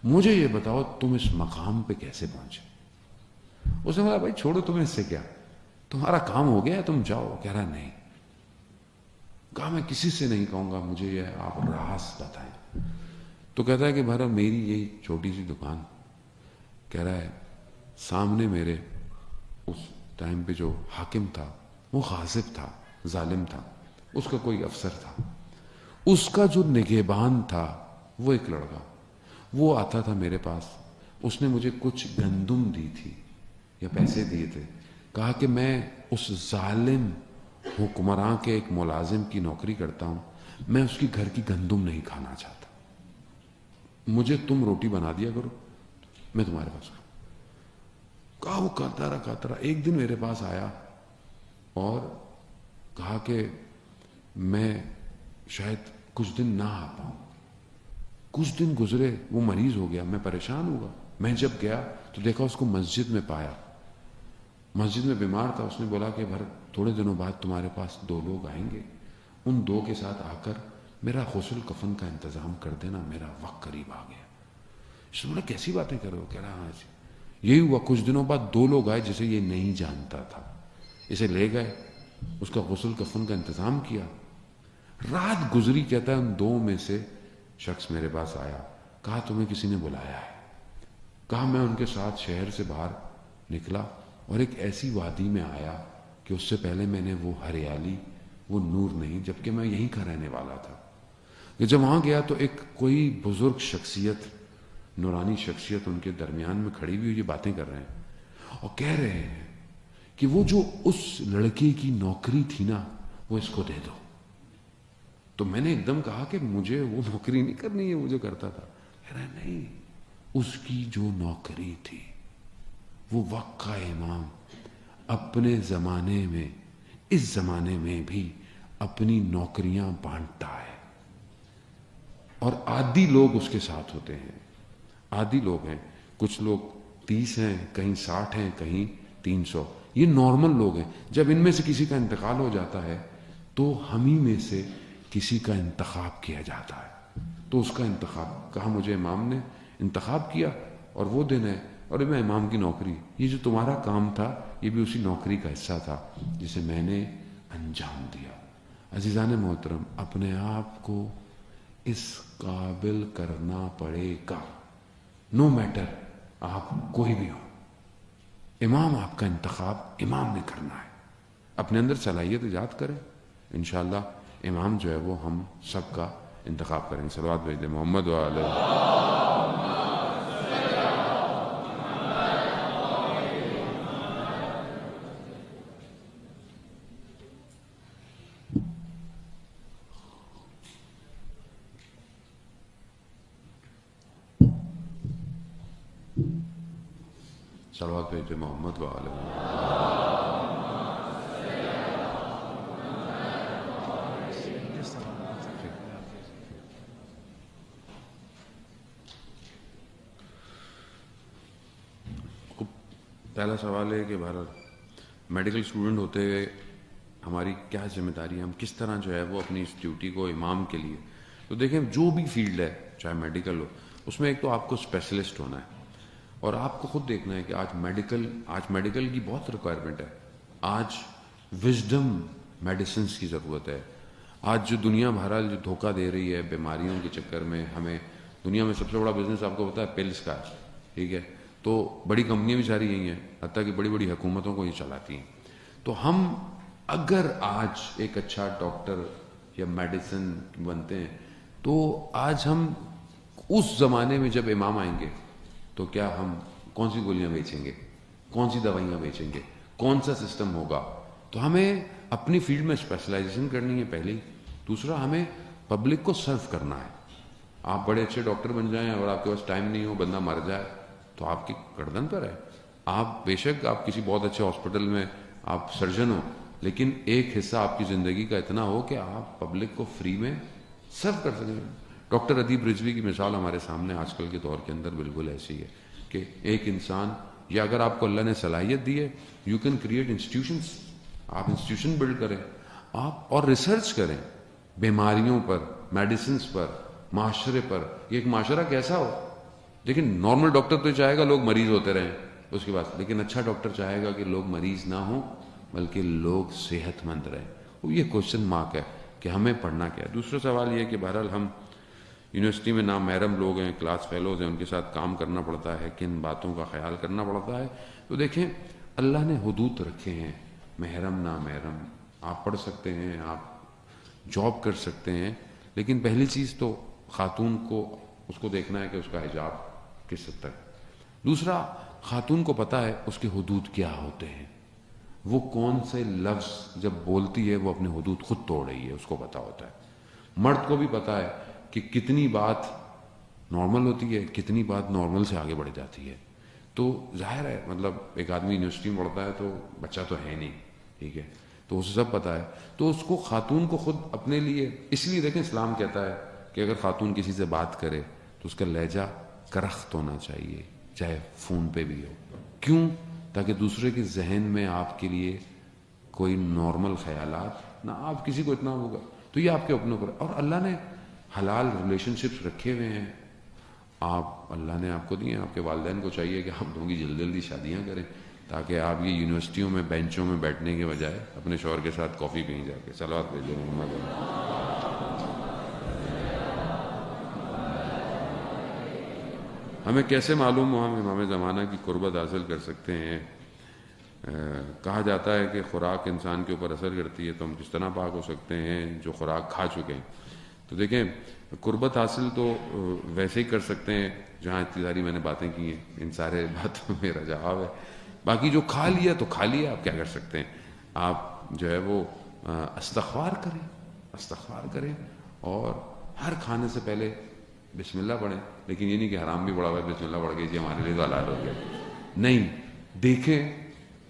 مجھے یہ بتاؤ تم اس مقام پہ کیسے پہنچے. اس نے بولا بھائی چھوڑو تمہیں اس سے کیا, تمہارا کام ہو گیا ہے تم جاؤ. کہہ رہا نہیں. کہا میں کسی سے نہیں کہوں گا, مجھے یہ آپ راز بتائیں. تو کہتا ہے کہ بھارا میری یہی چھوٹی سی دکان. کہہ رہا ہے سامنے میرے اس ٹائم پہ جو حاکم تھا وہ غاصب تھا, ظالم تھا, اس کا کوئی افسر تھا, اس کا جو نگہبان تھا وہ ایک لڑکا, وہ آتا تھا میرے پاس, اس نے مجھے کچھ گندم دی تھی یا پیسے دیے تھے, کہا کہ میں اس ظالم حکمراں کے ایک ملازم کی نوکری کرتا ہوں, میں اس کی گھر کی گندم نہیں کھانا چاہتا, مجھے تم روٹی بنا دیا کرو میں تمہارے پاس. کہا وہ کرتا رہا. ایک دن میرے پاس آیا اور کہا کہ میں شاید کچھ دن نہ آ پاؤں. کچھ دن گزرے, وہ مریض ہو گیا, میں پریشان ہوا. میں جب گیا تو دیکھا اس کو مسجد میں پایا, مسجد میں بیمار تھا. اس نے بولا کہ بھر تھوڑے دنوں بعد تمہارے پاس 2 لوگ آئیں گے, ان 2 کے ساتھ آ کر میرا غسل کفن کا انتظام کر دینا, میرا وقت قریب آ گیا. اس نے بولا کیسی باتیں کر رہے ہو. کہہ رہا ہاں جی. یہی ہوا, کچھ دنوں بعد 2 لوگ آئے جسے یہ نہیں جانتا تھا, اسے لے گئے, اس کا غسل کفن کا انتظام کیا. رات گزری, کہتا ہے ان 2 میں سے شخص میرے پاس آیا, کہا تمہیں کسی نے بلایا ہے. کہا میں ان کے ساتھ شہر سے باہر نکلا اور ایک ایسی وادی میں آیا کہ اس سے پہلے میں نے وہ ہریالی, وہ نور نہیں, جبکہ میں یہیں کا رہنے والا تھا. کہ جب وہاں گیا تو ایک کوئی بزرگ شخصیت, نورانی شخصیت ان کے درمیان میں کھڑی ہوئی, یہ باتیں کر رہے ہیں اور کہہ رہے ہیں کہ وہ جو اس لڑکے کی نوکری تھی نا وہ اس کو دے دو. تو میں نے ایک دم کہا کہ مجھے وہ نوکری نہیں کرنی ہے وہ جو کرتا تھا. کہہ رہا نہیں, اس کی جو نوکری تھی, وہ وقت کا امام اپنے زمانے میں, اس زمانے میں بھی اپنی نوکریاں بانٹتا ہے, اور عادی لوگ اس کے ساتھ ہوتے ہیں. عادی لوگ ہیں, کچھ لوگ 30 ہیں, کہیں 60 ہیں, کہیں 300, یہ نارمل لوگ ہیں. جب ان میں سے کسی کا انتقال ہو جاتا ہے تو ہم ہی میں سے کسی کا انتخاب کیا جاتا ہے. تو اس کا انتخاب, کہا مجھے امام نے انتخاب کیا اور وہ دن ہے, اور میں امام کی نوکری, یہ جو تمہارا کام تھا یہ بھی اسی نوکری کا حصہ تھا جسے میں نے انجام دیا. عزیزان محترم, اپنے آپ کو اس قابل کرنا پڑے گا, نو میٹر آپ کوئی بھی ہو. امام آپ کا انتخاب امام نے کرنا ہے, اپنے اندر صلاحیت ایجاد کریں, انشاءاللہ امام جو ہے وہ ہم سب کا انتخاب کریں گے. صلوات بھیج دیں محمد وعلی. صلوات بھیج دیں محمد وعلی. پہلا سوال ہے کہ بھارت میڈیکل اسٹوڈنٹ ہوتے ہوئے ہماری کیا ذمہ داری ہے, ہم کس طرح جو ہے وہ اپنی اس ڈیوٹی کو امام کے لیے. تو دیکھیں جو بھی فیلڈ ہے, چاہے میڈیکل ہو, اس میں ایک تو آپ کو اسپیشلسٹ ہونا ہے, اور آپ کو خود دیکھنا ہے کہ آج میڈیکل کی بہت ریکوائرمنٹ ہے. آج وزڈم میڈیسنس کی ضرورت ہے. آج جو دنیا بہرحال جو دھوکہ دے رہی ہے بیماریوں کے چکر میں, ہمیں دنیا میں سب سے بڑا بزنس آپ کو پتا ہے پلس کا ہے, ٹھیک ہے, تو بڑی کمپنیاں بھی ساری یہی ہیں, حتیٰ کہ بڑی بڑی حکومتوں کو یہ چلاتی ہیں. تو ہم اگر آج ایک اچھا ڈاکٹر یا میڈیسن بنتے ہیں تو آج ہم اس زمانے میں جب امام آئیں گے تو کیا ہم کون سی گولیاں بیچیں گے, کون سی دوائیاں بیچیں گے, کون سا سسٹم ہوگا. تو ہمیں اپنی فیلڈ میں اسپیشلائزیشن کرنی ہے پہلے. دوسرا, ہمیں پبلک کو سرو کرنا ہے. آپ بڑے اچھے ڈاکٹر بن جائیں اور آپ کے پاس ٹائم نہیں ہو, بندہ مر جائے تو آپ کی گردن پر ہے. آپ بے شک آپ کسی بہت اچھے ہاسپٹل میں آپ سرجن ہو, لیکن ایک حصہ آپ کی زندگی کا اتنا ہو کہ آپ پبلک کو فری میں سرو کر سکیں. ڈاکٹر ادیب رضوی کی مثال ہمارے سامنے آج کل کے دور کے اندر بالکل ایسی ہے کہ ایک انسان یا اگر آپ کو اللہ نے صلاحیت دی ہے, یو کین کریٹ انسٹیٹیوشنس, آپ انسٹیٹیوشن بلڈ کریں آپ, اور ریسرچ کریں بیماریوں پر, میڈیسنس پر, معاشرے پر. یہ ایک معاشرہ کیسا ہو, لیکن نارمل ڈاکٹر تو چاہے گا لوگ مریض ہوتے رہیں اس کے بعد, لیکن اچھا ڈاکٹر چاہے گا کہ لوگ مریض نہ ہوں بلکہ لوگ صحت مند رہیں. یہ کوشچن مارک ہے کہ ہمیں پڑھنا کیا ہے. دوسرا سوال یہ کہ بہرحال ہم یونیورسٹی میں نامحرم لوگ ہیں, کلاس فیلوز ہیں, ان کے ساتھ کام کرنا پڑتا ہے, کن باتوں کا خیال کرنا پڑتا ہے. تو دیکھیں اللہ نے حدود رکھے ہیں, محرم نامحرم آپ پڑھ سکتے ہیں, آپ جاب کر سکتے ہیں, لیکن پہلی چیز تو خاتون کو اس کو دیکھنا ہے کہ اس کا حجاب کس حد تک. دوسرا, خاتون کو پتہ ہے اس کے حدود کیا ہوتے ہیں, وہ کون سے لفظ جب بولتی ہے وہ اپنے حدود خود توڑ رہی ہے, اس کو پتہ ہوتا ہے. مرد کو بھی پتہ ہے کہ کتنی بات نارمل ہوتی ہے, کتنی بات نارمل سے آگے بڑھ جاتی ہے. تو ظاہر ہے مطلب ایک آدمی یونیورسٹی میں پڑھتا ہے تو بچہ تو ہے نہیں, ٹھیک ہے, تو اسے سب پتہ ہے. تو اس کو خاتون کو خود اپنے لیے, اس لیے دیکھیں اسلام کہتا ہے کہ اگر خاتون کسی سے بات کرے تو اس کا لہجہ کرخت ہونا چاہیے, چاہے فون پہ بھی ہو. کیوں؟ تاکہ دوسرے کے ذہن میں آپ کے لیے کوئی نارمل خیالات نہ, آپ کسی کو اتنا ہوگا. تو یہ آپ کے اپنے اوپر. اور اللہ نے حلال ریلیشن شپس رکھے ہوئے ہیں, آپ اللہ نے آپ کو دیے ہیں. آپ کے والدین کو چاہیے کہ آپ دونوں کی جلدی جلدی شادیاں کریں تاکہ آپ یہ یونیورسٹیوں میں بینچوں میں بیٹھنے کے بجائے اپنے شوہر کے ساتھ کافی پئیں جا کے. صلوات بھیجو محمد. ہمیں کیسے معلوم ہو ہم امام زمانہ کی قربت حاصل کر سکتے ہیں؟ کہا جاتا ہے کہ خوراک انسان کے اوپر اثر کرتی ہے, تو ہم کس طرح پاک ہو سکتے ہیں جو خوراک کھا چکے ہیں؟ تو دیکھیں قربت حاصل تو ویسے ہی کر سکتے ہیں جہاں اتنی ساری میں نے باتیں کی ہیں, ان سارے باتوں میں میرا جواب ہے. باقی جو کھا لیا تو کھا لیا, آپ کیا کر سکتے ہیں؟ آپ جو ہے وہ استغفار کریں اور ہر کھانے سے پہلے بسم اللہ پڑھیں. لیکن یہ نہیں کہ حرام بھی پڑا ہوا ہے بسم اللہ پڑھ کے جی ہمارے لیے تو حلال ہو گیا, نہیں. دیکھیں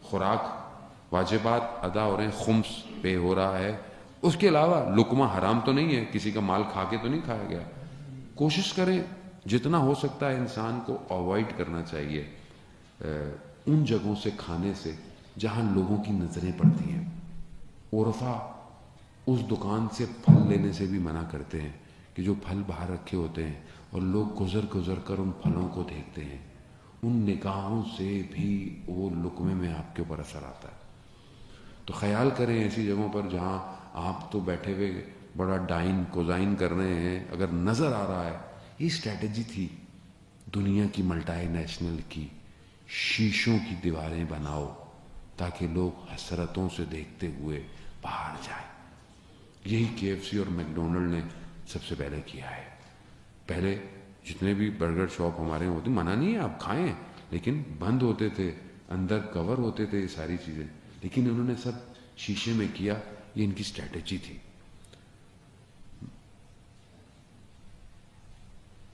خوراک واجبات ادا ہو رہے ہیں, خمس پے ہو رہا ہے, اس کے علاوہ لقمہ حرام تو نہیں ہے, کسی کا مال کھا کے تو نہیں کھایا گیا. کوشش کریں جتنا ہو سکتا ہے انسان کو اوائڈ کرنا چاہیے ان جگہوں سے کھانے سے جہاں لوگوں کی نظریں پڑتی ہیں. عرفا اس دکان سے پھل لینے سے بھی منع کرتے ہیں کہ جو پھل باہر رکھے ہوتے ہیں اور لوگ گزر کر ان پھلوں کو دیکھتے ہیں, ان نگاہوں سے بھی وہ لقمے میں آپ کے اوپر اثر آتا ہے. تو خیال کریں ایسی جگہوں پر جہاں آپ تو بیٹھے ہوئے بڑا ڈائن کوزائن کر رہے ہیں, اگر نظر آ رہا ہے. یہ اسٹریٹجی تھی دنیا کی ملٹائی نیشنل کی, شیشوں کی دیواریں بناؤ تاکہ لوگ حسرتوں سے دیکھتے ہوئے باہر جائیں. یہی KFC اور میکڈونلڈ نے سب سے پہلے کیا ہے. پہلے جتنے بھی برگر شاپ ہمارے یہاں ہوتے, منع نہیں ہے آپ کھائیں, لیکن بند ہوتے تھے, اندر کور ہوتے تھے, یہ ساری چیزیں, لیکن انہوں نے سب شیشے میں کیا. یہ ان کی اسٹریٹجی تھی.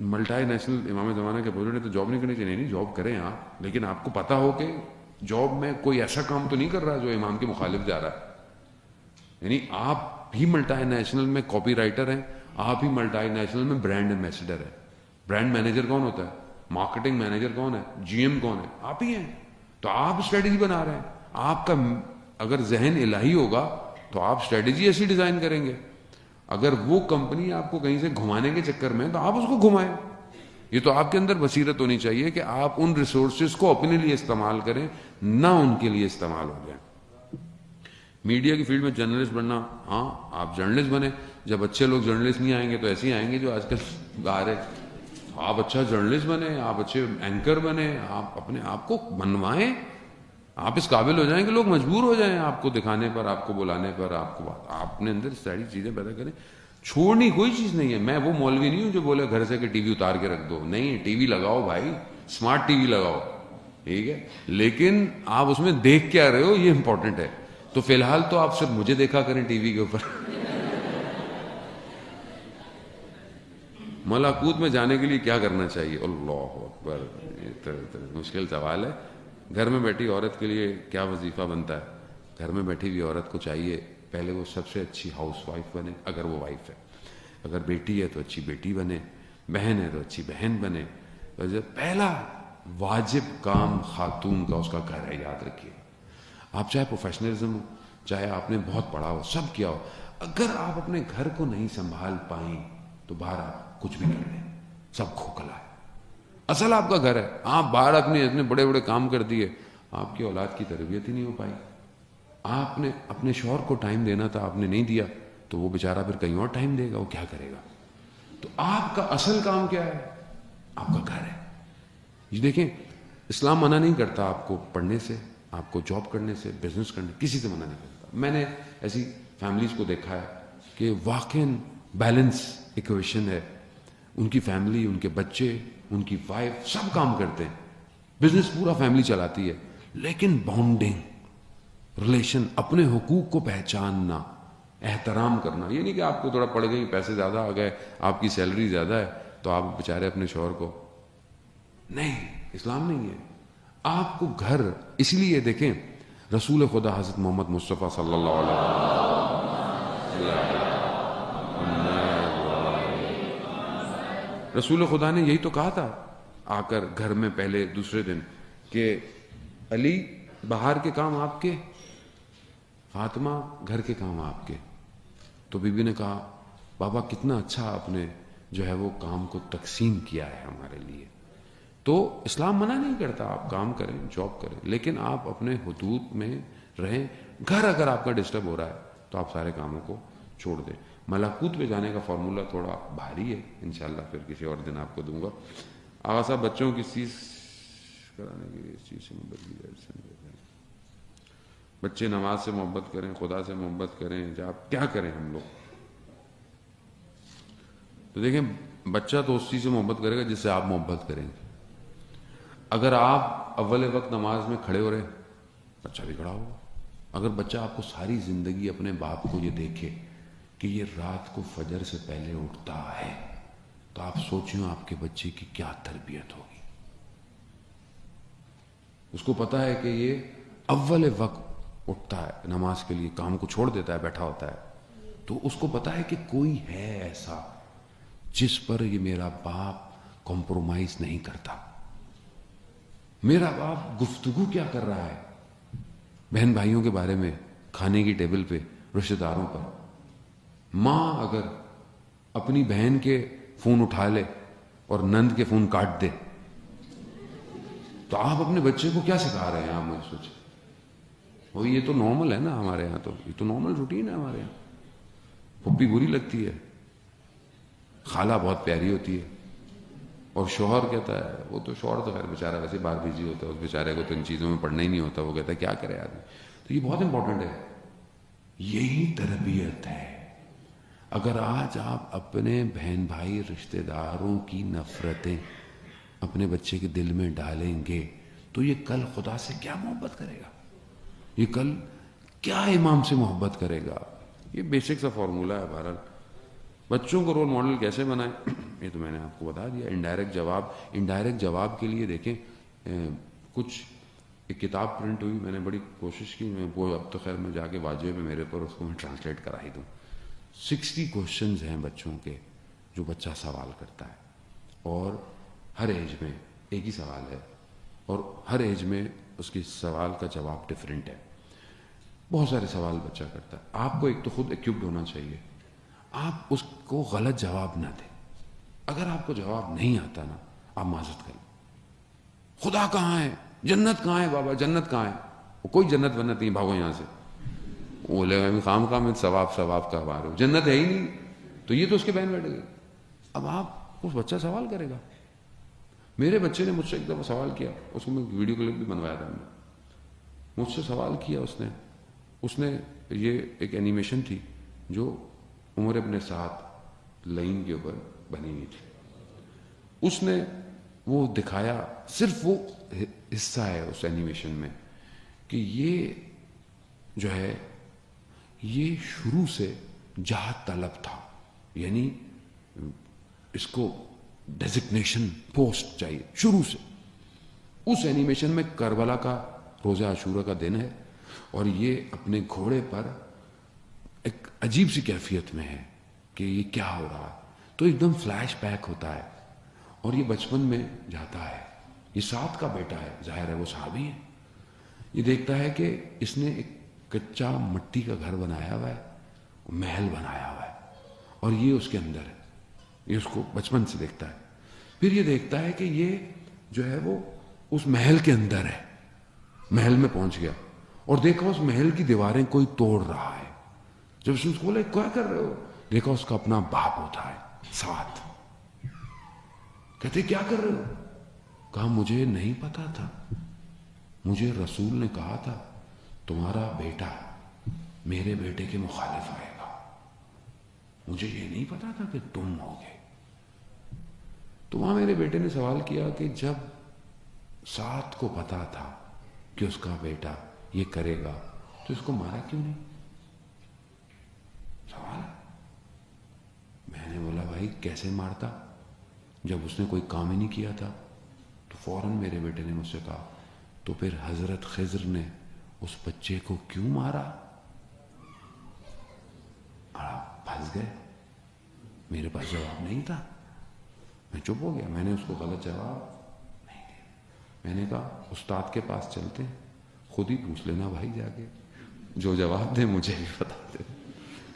ملٹائی نیشنل امام زمانہ کے بزرگ نے تو جاب نہیں کرنی چاہیے, نہیں جاب کریں آپ, لیکن آپ کو پتا ہو کہ جاب میں کوئی ایسا کام تو نہیں کر رہا جو امام کے مخالف جا رہا ہے. یعنی آپ بھی ملٹائی نیشنل میں کاپی رائٹر ہیں, آپ ہی ملٹائی نیشنل میں برانڈ ایمبیسڈر ہے. برانڈ مینیجر کون ہوتا ہے؟ مارکیٹنگ مینیجر کون ہے؟ GM کون ہے؟ آپ ہی ہیں. تو آپ اسٹریٹجی بنا رہے ہیں. آپ کا اگر ذہن الہی ہوگا تو آپ اسٹریٹجی ایسی ڈیزائن کریں گے. اگر وہ کمپنی آپ کو کہیں سے گھمانے کے چکر میں, تو آپ اس کو گھمائیں. یہ تو آپ کے اندر بصیرت ہونی چاہیے کہ آپ ان ریسورسز کو اپنے لیے استعمال کریں, نہ ان کے لیے استعمال ہو جائیں. میڈیا کی فیلڈ میں جرنلسٹ بننا, ہاں آپ جرنلسٹ بنیں. جب اچھے لوگ جرنلسٹ نہیں آئیں گے تو ایسے ہی آئیں گے جو آج کل گا رہے. آپ اچھا جرنلسٹ بنیں, آپ اچھے اینکر بنیں, آپ اپنے آپ کو بنوائیں. آپ اس قابل ہو جائیں کہ لوگ مجبور ہو جائیں آپ کو دکھانے پر, آپ کو بلانے پر. آپ کو آپ اپنے اندر ساری چیزیں پیدا کریں. چھوڑنی کوئی چیز نہیں ہے. میں وہ مولوی نہیں ہوں جو بولے گھر سے کہ ٹی وی اتار کے رکھ دو. نہیں, ٹی وی لگاؤ بھائی, اسمارٹ ٹی وی لگاؤ, ٹھیک ہے, لیکن آپ اس میں دیکھ کیا رہے ہو یہ امپورٹنٹ ہے. تو فی الحال تو آپ صرف مجھے دیکھا کریں ٹی وی کے اوپر. ملاکوت میں جانے کے لیے کیا کرنا چاہیے؟ اللہ اکبر, مشکل سوال ہے. گھر میں بیٹھی عورت کے لیے کیا وظیفہ بنتا ہے؟ گھر میں بیٹھی ہوئی عورت کو چاہیے پہلے وہ سب سے اچھی ہاؤس وائف بنے, اگر وہ وائف ہے. اگر بیٹی ہے تو اچھی بیٹی بنے, بہن ہے تو اچھی بہن بنے. پہلا واجب کام خاتون کا اس کا گھر ہے، یاد رکھیے. آپ چاہے پروفیشنلزم ہو، چاہے آپ نے بہت پڑھا ہو، سب کیا ہو، اگر آپ اپنے گھر کو نہیں سنبھال پائیں تو باہر آپ کچھ بھی کر لیں، سب کھوکھلا ہے. اصل آپ کا گھر ہے. آپ باہر اتنے بڑے بڑے کام کر دیے، آپ کی اولاد کی تربیت ہی نہیں ہو پائی. آپ نے اپنے شوہر کو ٹائم دینا تھا، آپ نے نہیں دیا، تو وہ بیچارہ پھر کہیں اور ٹائم دے گا، وہ کیا کرے گا؟ تو آپ کا اصل کام کیا ہے؟ آپ کا گھر ہے. یہ دیکھیں، اسلام منع نہیں کرتا آپ کو پڑھنے سے، آپ کو جاب کرنے سے، بزنس کرنے، کسی سے منع نہیں کرتا. میں نے ایسی فیملیز کو دیکھا ہے کہ واقعاً بیلنس ایکویشن ہے. ان کی فیملی، ان کے بچے، ان کی وائف سب کام کرتے ہیں، بزنس پورا فیملی چلاتی ہے، لیکن بانڈنگ، ریلیشن، اپنے حقوق کو پہچاننا، احترام کرنا. یہ نہیں کہ آپ کو تھوڑا پڑ گئی، پیسے زیادہ آ گئے، آپ کی سیلری زیادہ ہے تو آپ بیچارے اپنے شوہر کو، نہیں، اسلام نہیں ہے. آپ کو گھر، اس لیے دیکھیں رسول خدا حضرت محمد مصطفیٰ صلی اللہ علیہ وسلم، رسول خدا نے یہی تو کہا تھا آ کر گھر میں پہلے دوسرے دن کہ علی باہر کے کام آپ کے، فاطمہ گھر کے کام آپ کے. تو بی بی نے کہا بابا کتنا اچھا آپ نے جو ہے وہ کام کو تقسیم کیا ہے ہمارے لیے. تو اسلام منع نہیں کرتا، آپ کام کریں، جاب کریں، لیکن آپ اپنے حدود میں رہیں. گھر اگر آپ کا ڈسٹرب ہو رہا ہے تو آپ سارے کاموں کو چھوڑ دیں. ملکوت پہ جانے کا فارمولہ تھوڑا بھاری ہے، انشاءاللہ پھر کسی اور دن آپ کو دوں گا. آغا صاحب بچوں کی چیز کرانے کے لیے اس چیز سے محبت کی، بچے نماز سے محبت کریں، خدا سے محبت کریں، آپ کیا کریں ہم لوگ. تو دیکھیں بچہ تو اس چیز سے محبت کرے گا جس سے آپ محبت کریں گے. اگر آپ اول وقت نماز میں کھڑے ہو رہے، بچہ بھی کھڑا ہوگا. اگر بچہ آپ کو ساری زندگی اپنے باپ کو یہ دیکھے کہ یہ رات کو فجر سے پہلے اٹھتا ہے، تو آپ سوچیں آپ کے بچے کی کیا تربیت ہوگی. اس کو پتا ہے کہ یہ اول وقت اٹھتا ہے نماز کے لیے، کام کو چھوڑ دیتا ہے، بیٹھا ہوتا ہے، تو اس کو پتا ہے کہ کوئی ہے ایسا جس پر یہ میرا باپ کمپرومائز نہیں کرتا. میرا باپ گفتگو کیا کر رہا ہے بہن بھائیوں کے بارے میں، کھانے کی ٹیبل پہ، رشتہ داروں پر. ماں اگر اپنی بہن کے فون اٹھا لے اور نند کے فون کاٹ دے تو آپ اپنے بچے کو کیا سکھا رہے ہیں؟ آپ مجھے سوچیں. وہ یہ تو نارمل ہے نا ہمارے یہاں، تو یہ تو نارمل روٹین ہے ہمارے یہاں. پھپھی بری لگتی ہے، خالہ بہت پیاری ہوتی ہے، اور شوہر کہتا ہے، وہ تو شوہر تو خیر بیچارہ ویسے باہر بزی ہوتا ہے، اس بیچارے کو تو ان چیزوں میں پڑھنا ہی نہیں ہوتا، وہ کہتا ہے کیا کرے آدمی. تو یہ بہت امپورٹنٹ ہے. یہی تربیت ہے. اگر آج آپ اپنے بہن بھائی رشتہ داروں کی نفرتیں اپنے بچے کے دل میں ڈالیں گے تو یہ کل خدا سے کیا محبت کرے گا؟ یہ کل کیا امام سے محبت کرے گا؟ یہ بیسک سا فارمولہ ہے. بہرحال بچوں کو رول ماڈل کیسے بنائیں، یہ تو میں نے آپ کو بتا دیا. انڈائریکٹ جواب کے لیے دیکھیں کچھ ایک کتاب پرنٹ ہوئی، میں نے بڑی کوشش کی، میں وہ اب تو خیر میں جا کے واجب ہے میرے پر، اس کو میں ٹرانسلیٹ کرا ہی دوں. 60 کوشچنز ہیں بچوں کے جو بچہ سوال کرتا ہے، اور ہر ایج میں ایک ہی سوال ہے، اور ہر ایج میں اس کی سوال کا جواب ڈفرینٹ ہے. بہت سارے سوال بچہ کرتا ہے. آپ کو ایک تو خود ایکوپڈ ہونا چاہیے، آپ اس کو غلط جواب نہ دیں. اگر آپ کو جواب نہیں آتا نا، آپ معذرت کریں. خدا کہاں ہے؟ جنت کہاں ہے بابا؟ جنت کہاں ہے؟ وہ کوئی جنت ونت نہیں، بھاگو یہاں سے. وہ لگا خام خام میں ثواب کا بار ہو، جنت ہے ہی نہیں. تو یہ تو اس کے بہن بیٹھ گئے. اب آپ اس بچہ سوال کرے گا. میرے بچے نے مجھ سے ایک دفعہ سوال کیا، اس کو میں ویڈیو کلپ بھی بنوایا تھا. مجھ سے سوال کیا اس نے یہ ایک اینیمیشن تھی جو عمر ابن سعد لائن کے اوپر بنی ہوئی تھی. اس نے وہ دکھایا، صرف وہ حصہ ہے اس اینیمیشن میں کہ یہ جو ہے یہ شروع سے جہاد طلب تھا، یعنی اس کو ڈیزگنیشن پوسٹ چاہیے شروع سے. اس اینیمیشن میں کربلا کا روزہ عاشورہ کا دن ہے، اور یہ اپنے گھوڑے پر ایک عجیب سی کیفیت میں ہے کہ یہ کیا ہو رہا ہے. تو ایک دم فلیش بیک ہوتا ہے، اور یہ بچپن میں جاتا ہے یہ سعد کا بیٹا ہے، ظاہر ہے وہ صحابی ہے. یہ دیکھتا ہے کہ اس نے ایک کچا مٹی کا گھر بنایا ہوا ہے، محل بنایا ہوا ہے، اور یہ اس کے اندر ہے. یہ اس کو بچپن سے دیکھتا ہے. پھر یہ دیکھتا ہے کہ یہ جو ہے وہ اس محل کے اندر ہے. محل میں پہنچ گیا اور دیکھا اس محل کی دیواریں کوئی توڑ رہا ہے. جب اس نے اس کو بولا کیا کر رہے ہو، دیکھا اس کا اپنا باپ ہوتا ہے ساتھ. کہتے کیا کر رہے ہو؟ کہا مجھے نہیں پتا تھا، مجھے رسول نے کہا تھا تمہارا بیٹا میرے بیٹے کے مخالف آئے گا، مجھے یہ نہیں پتا تھا کہ تم ہوگے. تو وہاں میرے بیٹے نے سوال کیا کہ جب سعد کو پتا تھا کہ اس کا بیٹا یہ کرے گا تو اس کو مارا کیوں نہیں؟ سوال. میں نے بولا بھائی کیسے مارتا، جب اس نے کوئی کام ہی نہیں کیا تھا. تو فوراً میرے بیٹے نے مجھ سے کہا تو پھر حضرت خضر نے اس بچے کو کیوں مارا؟ پھنس گئے، میرے پاس جواب نہیں تھا. میں چپ ہو گیا، میں نے اس کو غلط جواب نہیں دیا. میں نے کہا استاد کے پاس چلتے ہیں، خود ہی پوچھ لینا بھائی جا کے، جو جواب دے مجھے بھی بتا دے.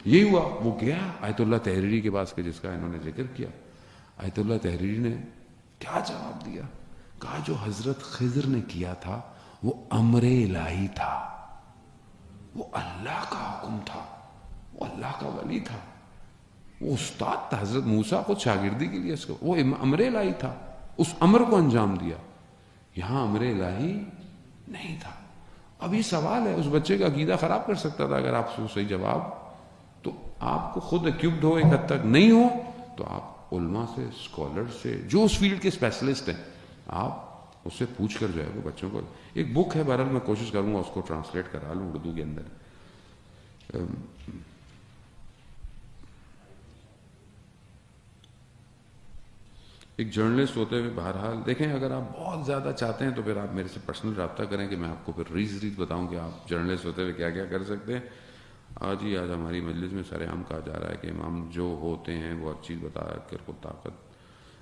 یہی ہوا. وہ گیا آیت اللہ تحریری کے پاس، جس کا انہوں نے ذکر کیا. آیت اللہ تحریری نے کیا جواب دیا؟ کہا جو حضرت خضر نے کیا تھا وہ امر الہی تھا، وہ اللہ کا حکم تھا، وہ اللہ کا ولی تھا، وہ استاد تھا. حضرت موسیٰ خود شاگردی کے لیے اس کو، وہ امر الہی تھا، اس امر کو انجام دیا. یہاں امر الہی نہیں تھا. اب یہ سوال ہے، اس بچے کا عقیدہ خراب کر سکتا تھا اگر آپ سے صحیح جواب. تو آپ کو خود ایکوپڈ ہو، ایک حد تک نہیں ہو تو آپ علماء سے، اسکالر سے، جو اس فیلڈ کے اسپیشلسٹ ہیں، آپ اس سے پوچھ کر جو ہے وہ بچوں کو. ایک بک ہے، بہرحال میں کوشش کروں گا اس کو ٹرانسلیٹ کرا لوں اردو کے اندر. ایک جرنلسٹ ہوتے ہوئے بہرحال دیکھیں، اگر آپ بہت زیادہ چاہتے ہیں تو پھر آپ میرے سے پرسنل رابطہ کریں کہ میں آپ کو پھر ریز بتاؤں کہ آپ جرنلسٹ ہوتے ہوئے کیا کیا کر سکتے ہیں. آج ہماری مجلس میں سر عام کہا جا رہا ہے کہ امام جو ہوتے ہیں وہ ہر چیز بتا کر کو طاقت،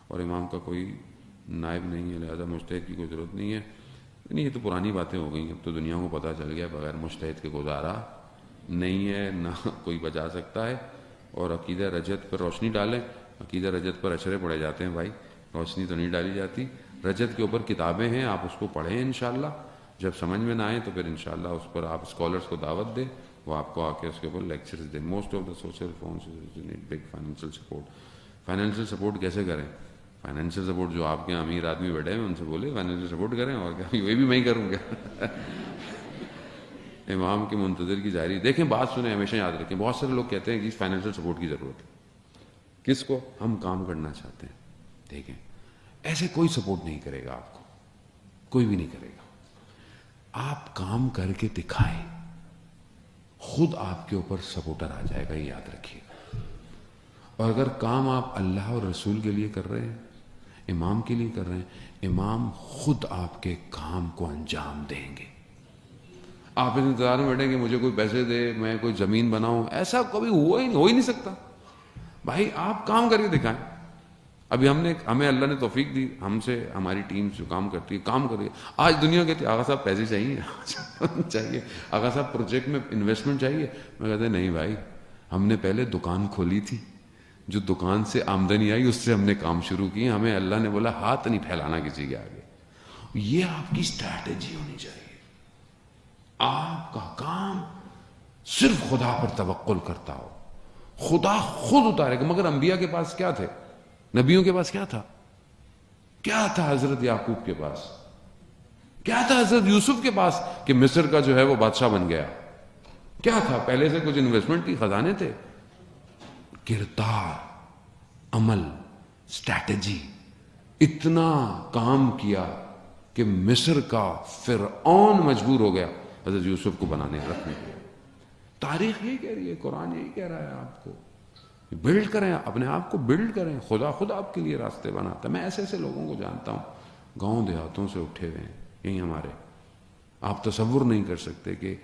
اور امام کا کوئی نائب نہیں ہے، لہذا مجتہد کی کوئی ضرورت نہیں ہے. نہیں، یہ تو پرانی باتیں ہو گئی. اب تو دنیا کو پتہ چل گیا بغیر مجتہد کے گزارا نہیں ہے، نہ کوئی بچا سکتا ہے. اور عقیدہ رجت پر روشنی ڈالیں. عقیدہ رجت پر اشرے پڑے جاتے ہیں بھائی، روشنی تو نہیں ڈالی جاتی. رجت کے اوپر کتابیں ہیں، آپ اس کو پڑھیں انشاءاللہ. جب سمجھ میں نہ آئے تو پھر انشاءاللہ اس پر آپ اسکالرس کو دعوت دیں، وہ آپ کو آ کے اس کے اوپر لیکچرز دیں. Most of the social phones need big financial support. Financial support کیسے کریں؟ فائنینشیل سپورٹ جو آپ کے امیر آدمی بیٹھے ہیں ان سے بولے فائنینشیل سپورٹ کریں، اور کیا یہ بھی میں ہی کروں گا. امام کے منتظر کی ظاہری. دیکھیں بات سنیں، ہمیشہ یاد رکھیں. بہت سارے لوگ کہتے ہیں کہ فائنینشیل سپورٹ کی ضرورت ہے. کس کو؟ ہم کام کرنا چاہتے ہیں. دیکھیں ایسے کوئی سپورٹ نہیں کرے گا آپ کو، کوئی بھی نہیں کرے گا. آپ کام کر کے دکھائیں، خود آپ کے اوپر سپورٹر آ جائے گا، یہ یاد رکھیے گا. اور اگر کام آپ اللہ اور رسول کے لیے کر رہے ہیں، امام کے لیے کر رہے ہیں، امام خود آپ کے کام کو انجام دیں گے. آپ اس انتظار میں بیٹھیں کہ مجھے کوئی پیسے دے، میں کوئی زمین بناؤں، ایسا کبھی ہو ہی نہیں سکتا. بھائی آپ کام کر کے دکھائیں. ابھی ہمیں اللہ نے توفیق دی، ہم سے ہماری ٹیم جو کام کرتی ہے کام کر رہی ہے. آج دنیا کہتی ہے آغا صاحب پیسے چاہیے آغا صاحب پروجیکٹ میں انویسٹمنٹ چاہیے. میں کہتے ہیں نہیں بھائی، ہم نے پہلے دکان کھولی تھی، جو دکان سے آمدنی آئی اس سے ہم نے کام شروع کی. ہمیں اللہ نے بولا ہاتھ نہیں پھیلانا کسی کے آگے. یہ آپ کی اسٹریٹجی ہونی چاہیے. آپ کا کام صرف خدا پر توکل کرتا ہو، خدا خود اتارے گا. مگر انبیاء کے پاس کیا تھے؟ نبیوں کے پاس کیا تھا؟ کیا تھا حضرت یعقوب کے پاس؟ کیا تھا حضرت یوسف کے پاس کہ مصر کا جو ہے وہ بادشاہ بن گیا؟ کیا تھا؟ پہلے سے کچھ انویسٹمنٹ کی، خزانے تھے. کردار، عمل، اسٹریٹجی. اتنا کام کیا کہ مصر کا فرعون مجبور ہو گیا حضرت یوسف کو بنانے رکھنے کے. تاریخ یہی کہہ رہی ہے، قرآن یہی کہہ رہا ہے آپ کو. بلڈ کریں اپنے آپ کو، بلڈ کریں. خدا خود آپ کے لیے راستے بناتا ہے. میں ایسے ایسے لوگوں کو جانتا ہوں، گاؤں دیہاتوں سے اٹھے ہوئے ہیں یہی ہمارے. آپ تصور نہیں کر سکتے کہ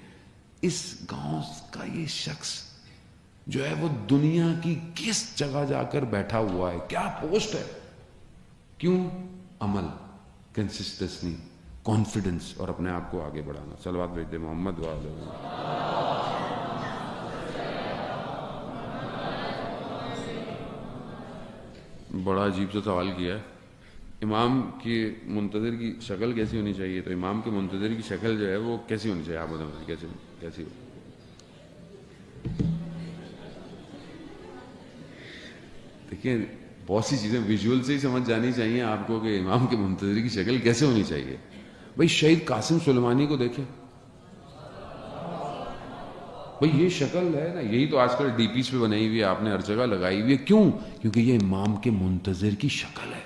اس گاؤں کا یہ شخص جو ہے وہ دنیا کی کس جگہ جا کر بیٹھا ہوا ہے، کیا پوسٹ ہے. کیوں؟ عمل. کنسسٹنسی, کانفیڈنس اور اپنے آپ کو آگے بڑھانا. صلوات بھیج دے محمد والے. بڑا عجیب سا سوال کیا ہے. امام کی منتظر کی شکل کیسی ہونی چاہیے؟ تو امام کے منتظر کی شکل جو ہے وہ کیسی ہونی چاہیے؟ آپ بتائیں کیسی ہو؟ دیکھیں بہت سی چیزیں ویژول سے ہی سمجھ جانی چاہیے آپ کو کہ امام کے منتظر کی شکل کیسے ہونی چاہیے. بھائی شہید قاسم سلیمانی کو دیکھیں, بھائی یہ شکل ہے نا, یہی تو آج کل ڈی پیز پہ بنائی ہوئی ہے, آپ نے ہر جگہ لگائی ہوئی ہے. کیوں؟ کیونکہ یہ امام کے منتظر کی شکل ہے.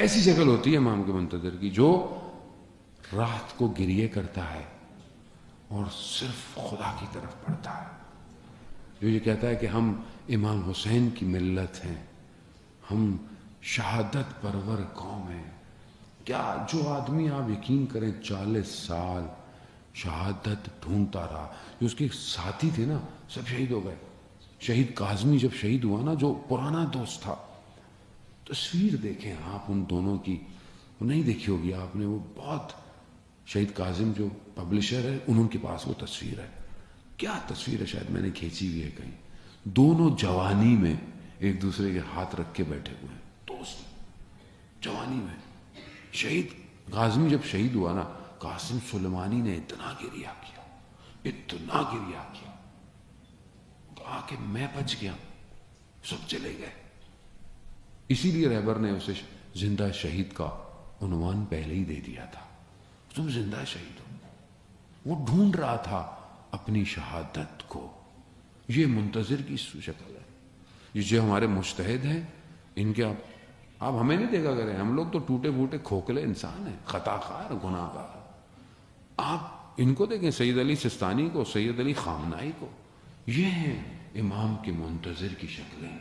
ایسی شکل ہوتی ہے امام کے منتظر کی جو رات کو گریے کرتا ہے اور صرف خدا کی طرف پڑھتا ہے, جو یہ کہتا ہے کہ ہم امام حسین کی ملت ہیں, ہم شہادت پرور قوم ہیں. کیا جو آدمی آپ یقین کریں 40 سال شہادت ڈھونڈتا رہا, جو اس کے ساتھی تھے نا سب شہید ہو گئے. شہید کاظمی جب شہید ہوا نا, جو پرانا دوست تھا, تصویر دیکھیں آپ ان دونوں کی, وہ نہیں دیکھی ہوگی آپ نے, وہ بہت, شہید کاظم جو پبلشر ہے ان کے پاس وہ تصویر ہے. کیا تصویر ہے, شاید میں نے کھینچی ہوئی ہے کہیں. دونوں جوانی میں ایک دوسرے کے ہاتھ رکھ کے بیٹھے ہوئے ہیں, دوست جوانی میں. شہید کاظمی جب شہید ہوا نا, قاسم سلیمانی نے اتنا گریہ کیا, کہا کہ میں بچ گیا, سب چلے گئے. اسی لیے رہبر نے اسے زندہ شہید کا عنوان پہلے ہی دے دیا تھا, تم زندہ شہید ہو. وہ ڈھونڈ رہا تھا اپنی شہادت کو. یہ منتظر کی شکل ہے. یہ جو ہمارے مجتہد ہیں, ان کے آپ ہمیں نہیں دیکھا کریں, ہم لوگ تو ٹوٹے پھوٹے کھوکھلے انسان ہیں, خطا کار, گناہ گار. آپ ان کو دیکھیں, سید علی سستانی کو, سید علی خامنائی کو. یہ ہیں امام کے منتظر کی شکلیں,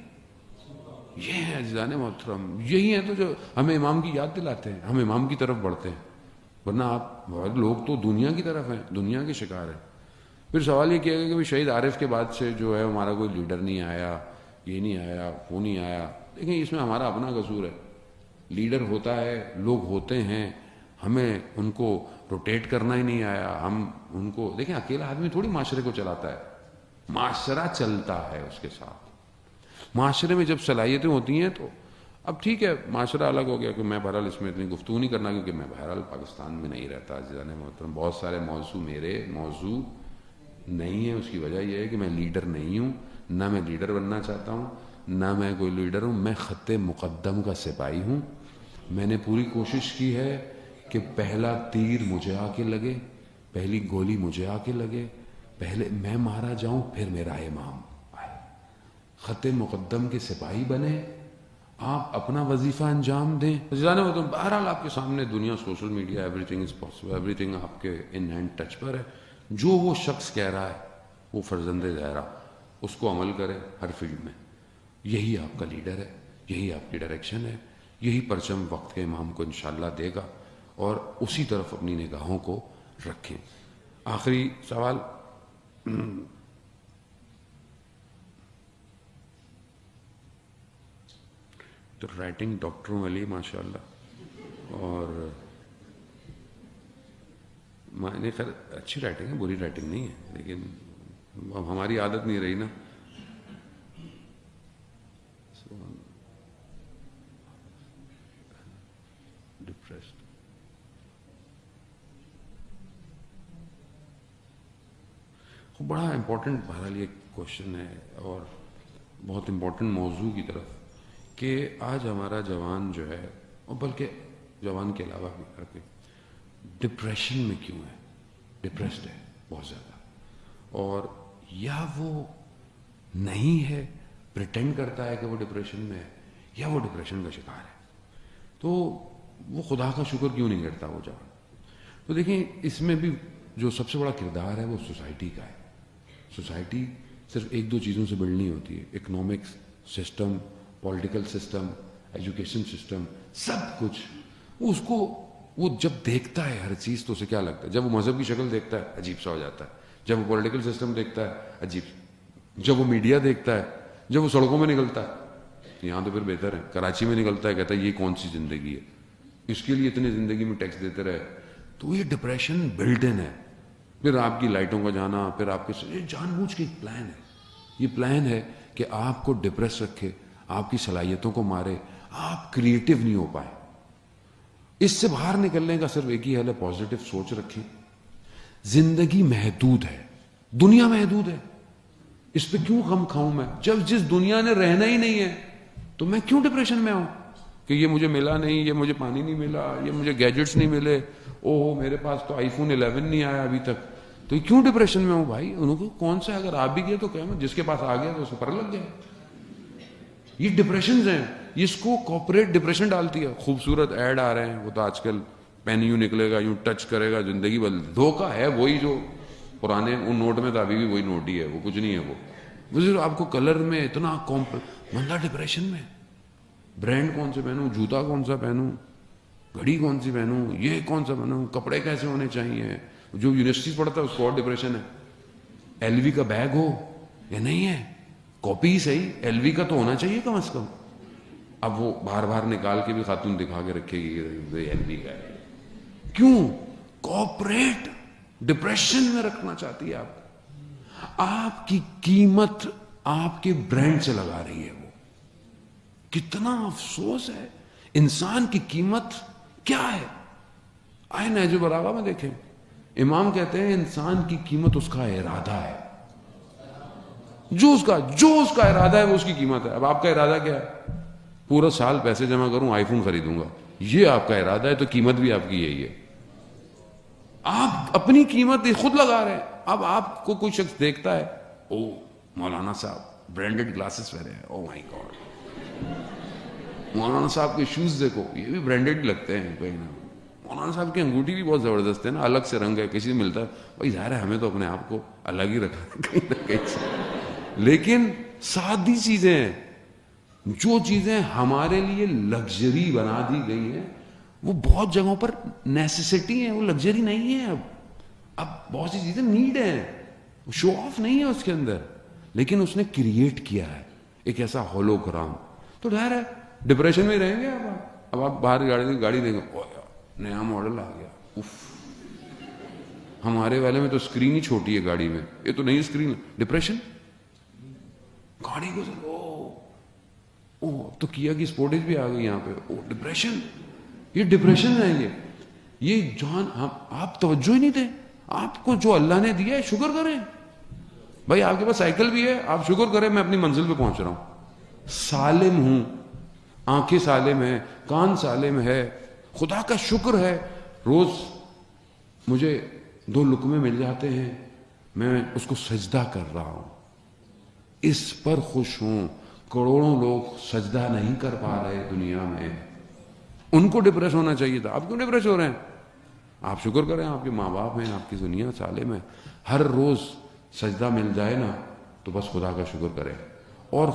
یہ ہیں عزیزان محترم. یہی ہیں تو جو ہمیں امام کی یاد دلاتے ہیں, ہم امام کی طرف بڑھتے ہیں. ورنہ آپ لوگ تو دنیا کی طرف ہیں, دنیا کے شکار ہیں. پھر سوال یہ کیا گیا کہ شہید عارف کے بعد سے جو ہے ہمارا کوئی لیڈر نہیں آیا, یہ نہیں آیا, وہ نہیں آیا. دیکھیں اس میں ہمارا اپنا قصور ہے. لیڈر ہوتا ہے, لوگ ہوتے ہیں, ہمیں ان کو روٹیٹ کرنا ہی نہیں آیا. ہم ان کو دیکھیں, اکیلا آدمی تھوڑی معاشرے کو چلاتا ہے, معاشرہ چلتا ہے اس کے ساتھ. معاشرے میں جب صلاحیتیں ہوتی ہیں تو اب ٹھیک ہے, معاشرہ الگ ہو گیا کہ میں بہرحال اس میں اتنی گفتگو نہیں کرنا, کیونکہ میں بہرحال پاکستان میں نہیں رہتا. عزیزان محترم, بہت سارے موضوع میرے موضوع نہیں ہیں. اس کی وجہ یہ ہے کہ میں لیڈر نہیں ہوں, نہ میں لیڈر بننا چاہتا ہوں, نہ میں کوئی لیڈر ہوں. میں خط مقدم کا سپاہی ہوں. میں نے پوری کوشش کی ہے کہ پہلا تیر مجھے آ کے لگے, پہلی گولی مجھے آ کے لگے, پہلے میں مارا جاؤں, پھر میرا امام آئے. خط مقدم کے سپاہی بنے, آپ اپنا وظیفہ انجام دیں. جانے وہ تو بہرحال آپ کے سامنے دنیا, social media, every thing is possible, every thing آپ کے ان ہینڈ ٹچ پر ہے. جو وہ شخص کہہ رہا ہے وہ فرزند زہرا, اس کو عمل کرے ہر فیلڈ میں. یہی آپ کا لیڈر ہے, یہی آپ کی ڈائریکشن ہے, یہی پرچم وقت کے امام کو انشاءاللہ دے گا, اور اسی طرف اپنی نگاہوں کو رکھیں. آخری سوال, تو رائٹنگ ڈاکٹروں والی ماشاءاللہ, اور معنی خیر اچھی رائٹنگ ہے, بری رائٹنگ نہیں ہے, لیکن اب ہماری عادت نہیں رہی نا. ڈپریسڈ, بڑا امپورٹنٹ بہرحال یہ کوشچن ہے, اور بہت امپورٹنٹ موضوع کی طرف, کہ آج ہمارا جوان جو ہے, اور بلکہ جوان کے علاوہ بھی ڈپریشن میں کیوں ہے, ڈپریسڈ ہے بہت زیادہ, اور یا وہ نہیں ہے, پریٹینڈ کرتا ہے کہ وہ ڈپریشن میں ہے, یا وہ ڈپریشن کا شکار ہے. تو وہ خدا کا شکر کیوں نہیں کرتا وہ جوان؟ تو دیکھیں اس میں بھی جو سب سے بڑا کردار ہے وہ سوسائٹی کا ہے. سوسائٹی صرف ایک دو چیزوں سے بلڈ نہیں ہوتی ہے, economics system, political system, education system, سب کچھ. اس کو وہ جب دیکھتا ہے ہر چیز تو اسے کیا لگتا ہے, جب وہ مذہب کی شکل دیکھتا ہے عجیب سا ہو جاتا ہے, جب وہ پولیٹیکل سسٹم دیکھتا ہے عجیب, جب وہ میڈیا دیکھتا ہے, جب وہ سڑکوں میں نکلتا ہے, یہاں تو پھر بہتر ہے, کراچی میں نکلتا ہے کہتا ہے یہ کون سی زندگی ہے, اس کے لیے اتنے زندگی میں ٹیکس دیتے رہے. تو یہ ڈپریشن بلٹ ان ہے. پھر آپ کی لائٹوں کا جانا, پھر آپ کے جان بوجھ کے ایک پلان ہے. یہ پلان ہے کہ آپ کو ڈپریس رکھے, آپ کی صلاحیتوں کو مارے, آپ کریٹو نہیں ہو پائے. اس سے باہر نکلنے کا صرف ایک ہی حل ہے, پازیٹو سوچ رکھیں. زندگی محدود ہے, دنیا محدود ہے, اس پہ کیوں غم کھاؤں میں؟ جس دنیا نے رہنا ہی نہیں ہے تو میں کیوں ڈپریشن میں آؤں کہ یہ مجھے ملا نہیں, یہ مجھے پانی نہیں ملا, یہ مجھے گیجٹس نہیں ملے, اوہ میرے پاس تو آئی فون 11 نہیں آیا ابھی تک, تو یہ کیوں ڈپریشن میں ہوں بھائی؟ انہوں کو کون سا, اگر آپ بھی گئے تو کیا میں, جس کے پاس آ گیا تو اس پر لگ گیا. یہ ڈپریشنز ہیں, اس کو کارپوریٹ ڈپریشن ڈالتی ہے. خوبصورت ایڈ آ رہے ہیں, وہ تو آج کل پین یوں نکلے گا, یوں ٹچ کرے گا, زندگی بدل. دھوکہ ہے وہی جو پرانے ان نوٹ میں تھا, ابھی بھی وہی نوٹ ہی ہے, وہ کچھ نہیں ہے. وہ صرف آپ کو کلر میں اتنا بندہ ڈپریشن میں, برانڈ کون سے پہنوں, جوتا کون سا پہنوں, گھڑی کون سی پہنوں, یہ کون سا پہنوں, کپڑے کیسے ہونے چاہیے. جو یونیورسٹی پڑھتا ہے اس کو اور ڈپریشن ہے. ایل وی کا بیگ ہو یا نہیں ہے, کاپی صحیح, ایل وی کا تو ہونا چاہیے کم از کم. اب وہ باہر نکال کے بھی خاتون دکھا کے رکھے گی ایل وی کا ہے. کیوں؟ کارپوریٹ ڈپریشن میں رکھنا چاہتی ہے آپ. آپ کی قیمت آپ کے برانڈ سے لگا رہی ہے. وہ کتنا افسوس ہے. انسان کی قیمت کیا ہے؟ آئے نہج البلاغہ میں دیکھیں, امام کہتے ہیں انسان کی قیمت اس کا ارادہ ہے. جو اس کا ارادہ ہے وہ اس کی قیمت ہے. اب آپ کا ارادہ کیا ہے؟ پورا سال پیسے جمع کروں, آئی فون خریدوں گا, یہ آپ کا ارادہ ہے, تو قیمت بھی آپ کی یہی ہے. آپ اپنی قیمت خود لگا رہے ہیں. اب آپ کو کوئی شخص دیکھتا ہے, او مولانا صاحب برانڈڈ گلاسز پہنے ہیں, او مائی گاڈ, مولانا صاحب کے شوز دیکھو, یہ بھی برانڈڈ لگتے ہیں. کہیں نہ مولانا صاحب کی انگوٹھی بھی بہت زبردست ہے نا, الگ سے رنگ ہے, کسی سے ملتا ہے بھائی, ظاہر ہے ہمیں تو اپنے آپ کو الگ ہی رکھنا کہیں نہ کہیں سے. لیکن سادی چیزیں ہیں, جو چیزیں ہمارے لیے لگژری بنا دی گئی ہیں وہ بہت جگہوں پر نیسیسٹی ہیں, وہ لگژری نہیں ہے. اب بہت سی چیزیں نیڈ ہیں, شو آف نہیں ہے اس کے اندر, لیکن اس نے کریٹ کیا ہے ایک ایسا ہولوگرام. تو ظاہر ہے ڈپریشن میں رہیں گے. اب آپ باہر گاڑی دیں گے, نیا ماڈل آ گیا, اف, ہمارے والے میں تو اسکرین ہی چھوٹی ہے گاڑی میں, یہ تو نئی اسکرین. ڈپریشن. گاڑی کو تو کیا کی سپورٹیج بھی آ گئی یہاں پہ, ڈپریشن. یہ ڈپریشن ہے. یہ جان آپ توجہ ہی نہیں دیں. آپ کو جو اللہ نے دیا ہے شکر کریں. بھائی آپ کے پاس سائیکل بھی ہے, آپ شکر کریں میں اپنی منزل پہ پہنچ رہا ہوں, سالم ہوں, آنکھیں سالم ہیں, کان سالم ہے, خدا کا شکر ہے. روز مجھے 2 لقمے مل جاتے ہیں, میں اس کو سجدہ کر رہا ہوں, اس پر خوش ہوں. کروڑوں لوگ سجدہ نہیں کر پا رہے دنیا میں, ان کو ڈپریس ہونا چاہیے تھا. آپ کیوں ڈپریس ہو رہے ہیں؟ آپ شکر کریں, آپ کے ماں باپ ہیں, آپ کی دنیا سالم ہے. ہر روز سجدہ مل جائے نا تو بس خدا کا شکر کریں. اور